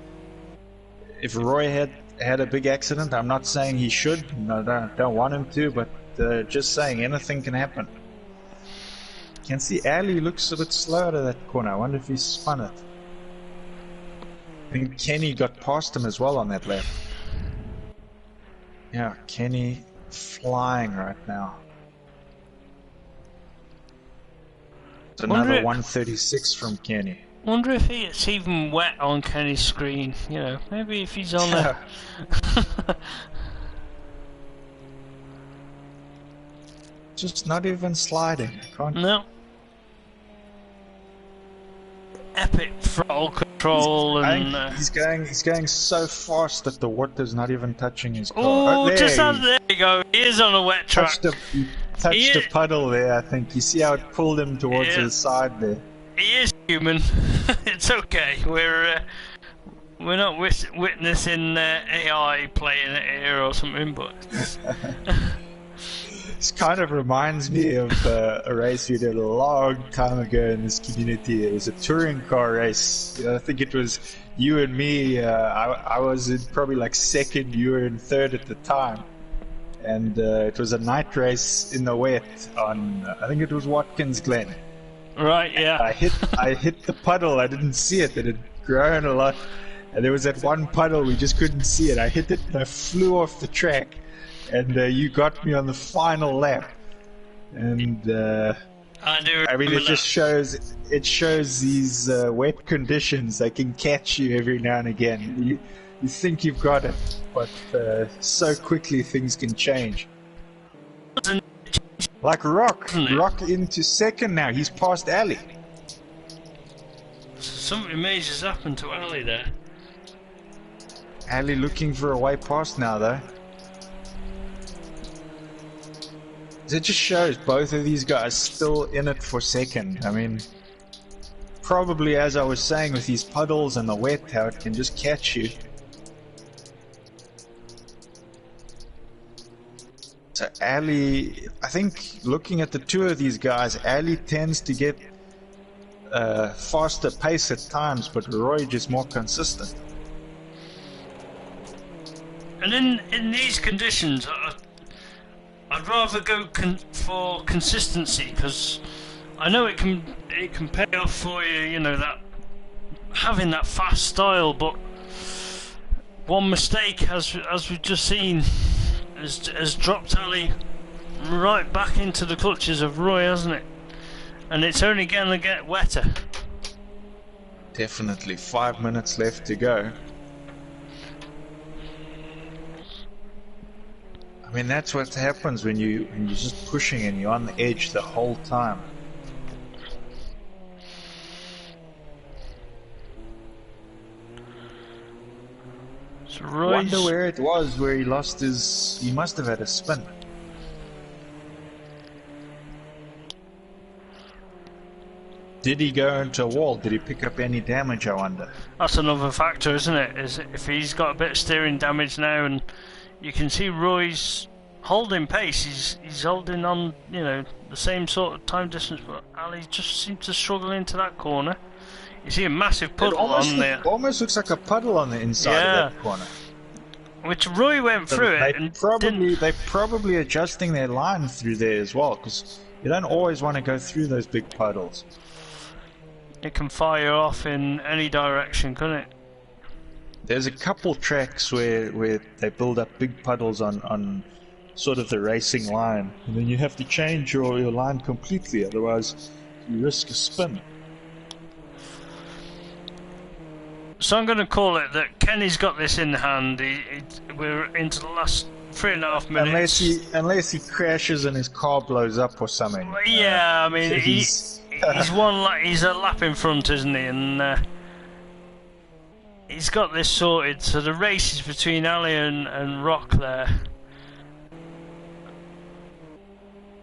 if Roy had a big accident, I'm not saying he should. No, don't want him to, but just saying anything can happen. You can see Ali looks a bit slow out of that corner. I wonder if he spun it. I think Kenny got past him as well on that lap. Yeah, Kenny flying right now. It's another 136 from Kenny. Wonder if it's even wet on Kenny's screen. You know, maybe if he's on there. Just not even sliding. Can't. No. Epic throttle control and. He's going so fast that the water's not even touching his car. Oh, there there you go. He is on a wet track. Touched a puddle there. I think you see how it pulled him towards his side there. He is human. It's okay. We're not witnessing AI playing it here or something, but. This kind of reminds me of a race we did a long time ago in this community. It was a touring car race. I think it was you and me. I was in probably like second, you were in third at the time. And it was a night race in the wet on, I think it was Watkins Glen. Right, yeah. I hit the puddle. I didn't see it. It had grown a lot. And there was that one puddle, we just couldn't see it. I hit it and I flew off the track. And you got me on the final lap, and I mean, it just shows these wet conditions. They can catch you every now and again. You think you've got it, but so quickly things can change. Like Rock into second now. He's past Ali. Something major's happened to Ali there. Ali looking for a way past now, though. It just shows both of these guys still in it for second. I mean, probably as I was saying with these puddles and the wet, how it can just catch you. So Ali, I think looking at the two of these guys, Ali tends to get faster pace at times, but Roy just more consistent. And in these conditions, I'd rather go for consistency, because I know it can pay off for you. You know, that having that fast style, but one mistake, as we've just seen, has dropped Ali right back into the clutches of Roy, hasn't it? And it's only going to get wetter. Definitely. 5 minutes left to go. I mean, that's what happens when you're just pushing and you're on the edge the whole time. So I wonder where it was where he lost his... He must have had a spin. Did he go into a wall? Did he pick up any damage, I wonder? That's another factor, isn't it? Is if he's got a bit of steering damage now, and you can see Roy's holding pace. He's holding on, you know, the same sort of time distance, but Ali just seems to struggle into that corner. You see a massive puddle on there. Almost looks like a puddle on the inside of that corner. Which Roy went through it, and they're probably adjusting their line through there as well, because you don't always want to go through those big puddles. It can fire off in any direction, couldn't it? There's a couple tracks where they build up big puddles on sort of the racing line, and then you have to change your line completely, otherwise you risk a spin. So I'm going to call it that Kenny's got this in hand. We're into the last 3.5 minutes. Unless he crashes and his car blows up or something. Yeah, I mean he's he's a lap in front, isn't he? And he's got this sorted. So the race is between Ali and Rock there.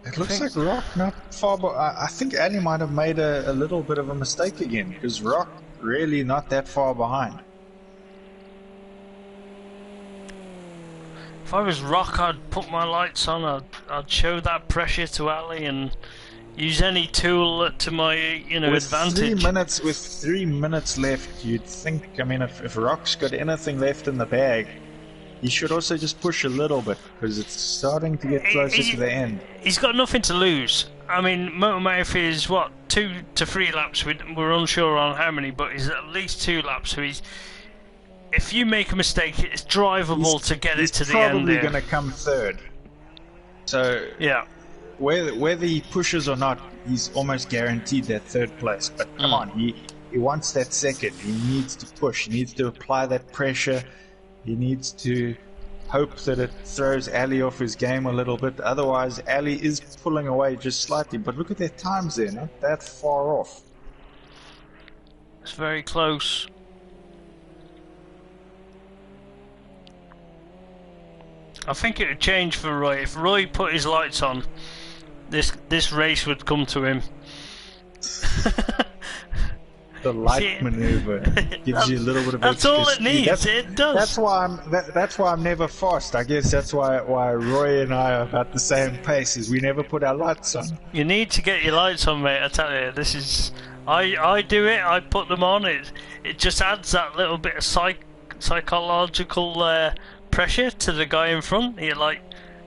It looks like Rock not far, but I think Ali might have made a little bit of a mistake again, because Rock really not that far behind. If I was Rock, I'd put my lights on. I'd show that pressure to Ali and use any tool to my advantage. With 3 minutes left, you'd think. I mean, if Rock's got anything left in the bag, he should also just push a little bit, because it's starting to get closer to the end. He's got nothing to lose. I mean, Motormouth is, 2 to 3 laps? We're unsure on how many, but he's at least 2 laps. So if you make a mistake, it's drivable to get it to the end. He's probably going to come third. So yeah, whether he pushes or not, he's almost guaranteed that third place. But come on, he wants that second. He needs to push. He needs to apply that pressure. He needs to hope that it throws Ali off his game a little bit. Otherwise, Ali is pulling away just slightly. But look at their times there, not that far off. It's very close. I think it would change for Roy. If Roy put his lights on, this race would come to him. The light maneuver gives you a little bit of that's extra all it speed. needs. It does. That's why I'm never fast. I guess that's why Roy and I are about the same pace. Is we never put our lights on. You need to get your lights on, mate. I tell you, this is. I do it. I put them on. It just adds that little bit of psychological pressure to the guy in front. You're like,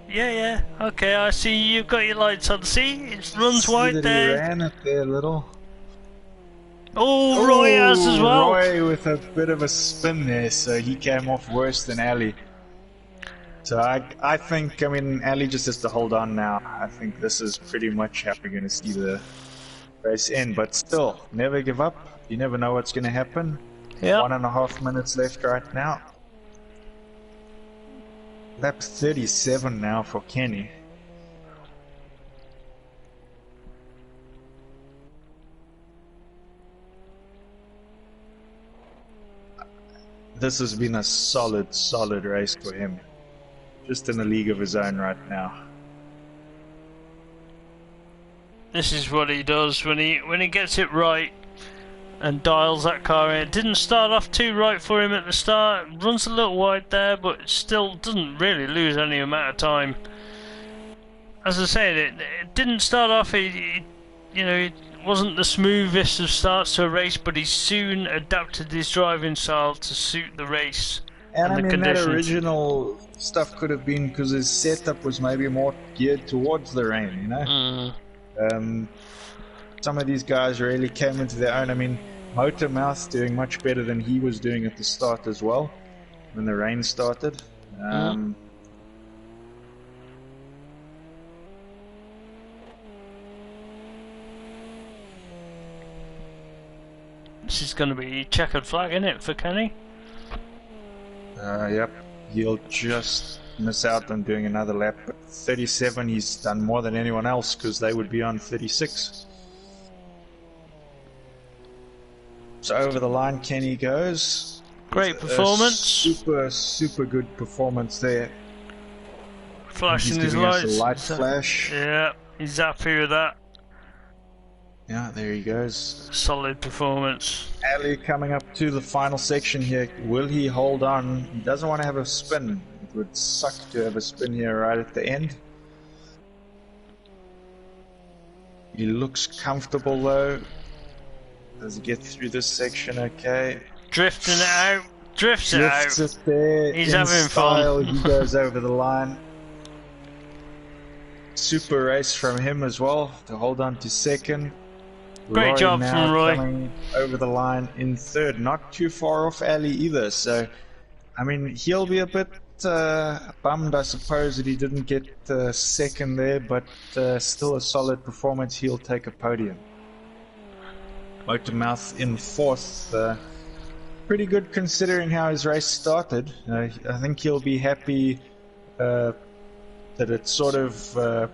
yeah, okay. I see you've got your lights on. See, it runs wide there. He ran it there, little. Oh, Roy has as well. Roy with a bit of a spin there, so he came off worse than Ali. So I think, Ali just has to hold on now. I think this is pretty much how we're going to see the race end. But still, never give up. You never know what's going to happen. Yeah. 1.5 minutes left right now. Lap 37 now for Kenny. This has been a solid race for him. Just in a league of his own right now. This is what he does when he gets it right and dials that car in. It didn't start off too right for him at the start. Runs a little wide there, but still doesn't really lose any amount of time. As I said, it didn't start off. It wasn't the smoothest of starts to a race, but he soon adapted his driving style to suit the race and the conditions. That original stuff could have been because his setup was maybe more geared towards the rain, Some of these guys really came into their own. Motormouth's doing much better than he was doing at the start as well, when the rain started. This is going to be checkered flag, isn't it, for Kenny? Yep. He'll just miss out on doing another lap. But 37, he's done more than anyone else because they would be on 36. So over the line, Kenny goes. Great performance. Super good performance there. Flashing his lights. Us a light so, flash. Yeah, he's happy with that. Yeah, there he goes. Solid performance. Ali coming up to the final section here. Will he hold on? He doesn't want to have a spin. It would suck to have a spin here right at the end. He looks comfortable though. Does he get through this section okay? Drifting it out. Drifts it there. He's in having style. fun. He goes over the line. Super race from him as well to hold on to second. Great job from Roy. Coming over the line in third. Not too far off Ali either. So, he'll be a bit bummed, I suppose, that he didn't get second there, but still a solid performance. He'll take a podium. Motormouth in fourth. pretty good considering how his race started. I think he'll be happy that it sort of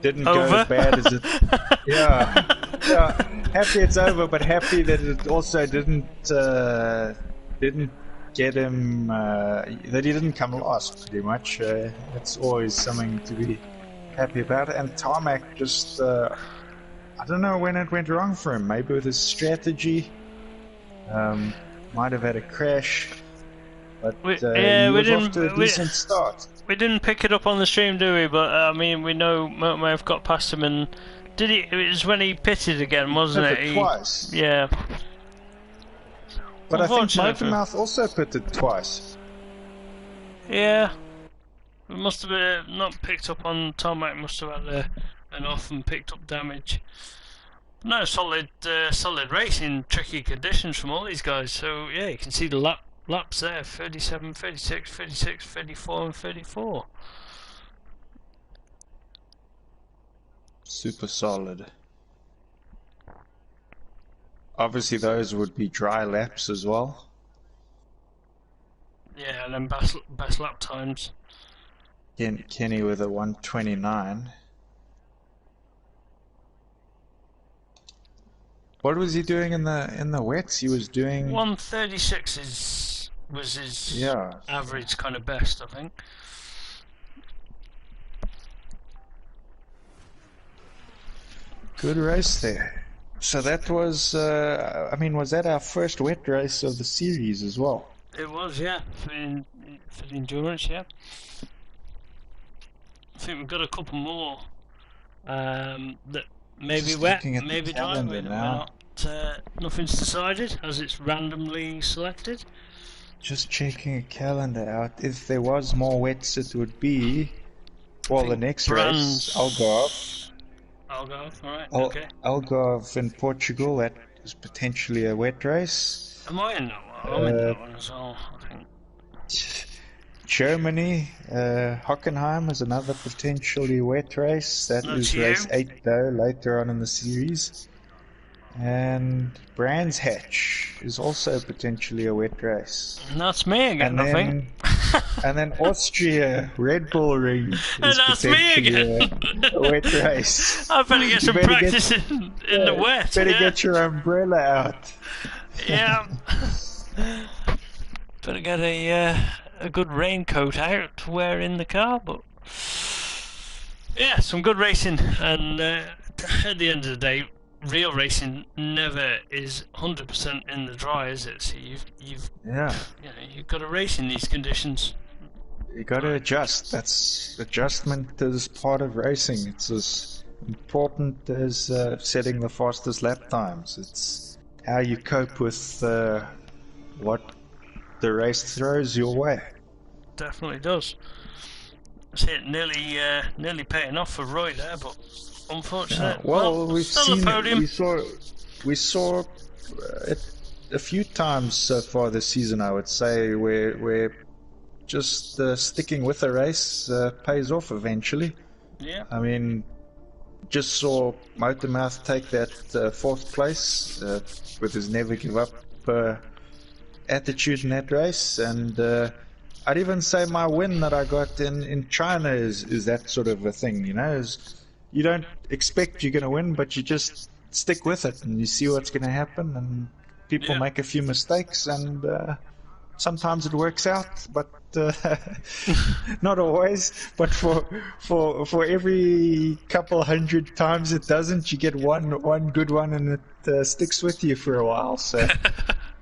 didn't go Over? as bad as it. Yeah, happy it's over, but happy that it also didn't get him that he didn't come last. Pretty much, it's always something to be happy about. And Tarmac just, I don't know when it went wrong for him. Maybe with his strategy, might have had a crash. But he was off to a decent start. We didn't pick it up on the stream, do we? But I mean, we know Motormouth got past him, and did he? It was when he pitted again, wasn't it? Twice. Yeah. But I think Motormouth also pitted twice. Yeah. It must have been not picked up on Tarmac. Must have had an off and picked up damage. No, solid race in tricky conditions from all these guys. So yeah, you can see the laps there: 37, 36, 36, 34, and 34. Super solid. Obviously, those would be dry laps as well. Yeah, and then best lap times. Kenny with a 129. What was he doing in the wets? He was doing 136 was his average kind of best, I think. Good race there. So that was, I mean, was that our first wet race of the series as well? It was, yeah, for the endurance, yeah. I think we've got a couple more that maybe wet, maybe dry. We're not, nothing's decided as it's randomly selected. Just checking a calendar out. If there was more wets, it would be, well, the next race, Algarve. Algarve, alright, okay. Algarve in Portugal, that is potentially a wet race. Am I in that one? I'm in that one as well, I think. Germany, Hockenheim is another potentially wet race. That is race 8 though, later on in the series. And Brands Hatch is also potentially a wet race. And that's me again, I think. And then Austria, Red Bull Ring is and that's me again. a wet race. I better get some practice in the wet. Better get your umbrella out. Yeah. Better get a good raincoat out to wear in the car, but yeah, some good racing. And at the end of the day, real racing never is 100% in the dry, is it? So you've got to race in these conditions. You got to adjust. That's adjustment is part of racing. It's as important as setting the fastest lap times. It's how you cope with what the race throws your way. Definitely does. See it nearly paying off for Roy there, but unfortunately, we've still seen the podium. We saw it a few times so far this season, I would say, where just sticking with a race pays off eventually. Yeah. I mean, just saw Motormouth take that 4th place with his never give up attitude in that race, and I'd even say my win that I got in China is that sort of a thing, you know. You don't expect you're going to win, but you just stick with it and you see what's going to happen, and people make a few mistakes, and sometimes it works out, but not always. But for every couple hundred times it doesn't, you get one good one, and it sticks with you for a while. So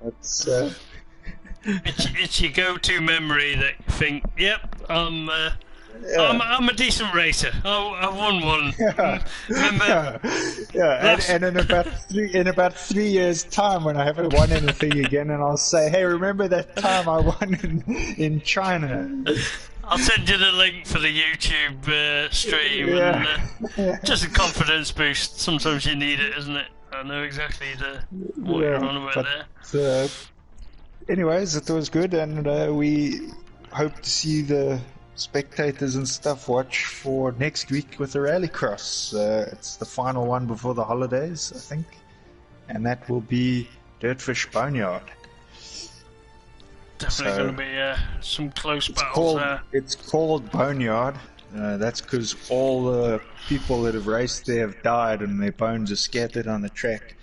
it's it's your go-to memory that you think, yep, I'm a decent racer. I won one. Remember? And in about 3 years' time, when I haven't won anything again, and I'll say, "Hey, remember that time I won in China?" I'll send you the link for the YouTube stream. And, just a confidence boost. Sometimes you need it, isn't it? I know exactly what you're on about there. Anyways, it was good, and we hope to see the spectators and stuff watch for next week with the Rallycross. It's the final one before the holidays, I think, and that will be Dirtfish Boneyard. Definitely So, going to be some close battles there. It's called Boneyard. That's because all the people that have raced there have died and their bones are scattered on the track.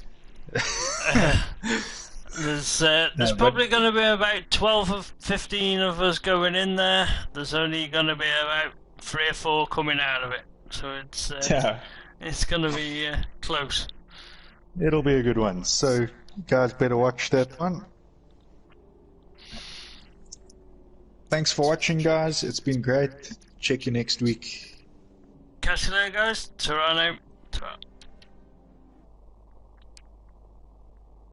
There's probably going to be about 12 or 15 of us going in there. There's only going to be about 3 or 4 coming out of it. So it's going to be close. It'll be a good one. So you guys better watch that one. Thanks for watching, guys. It's been great. Check you next week. Catch you later, guys. Ta-ra now.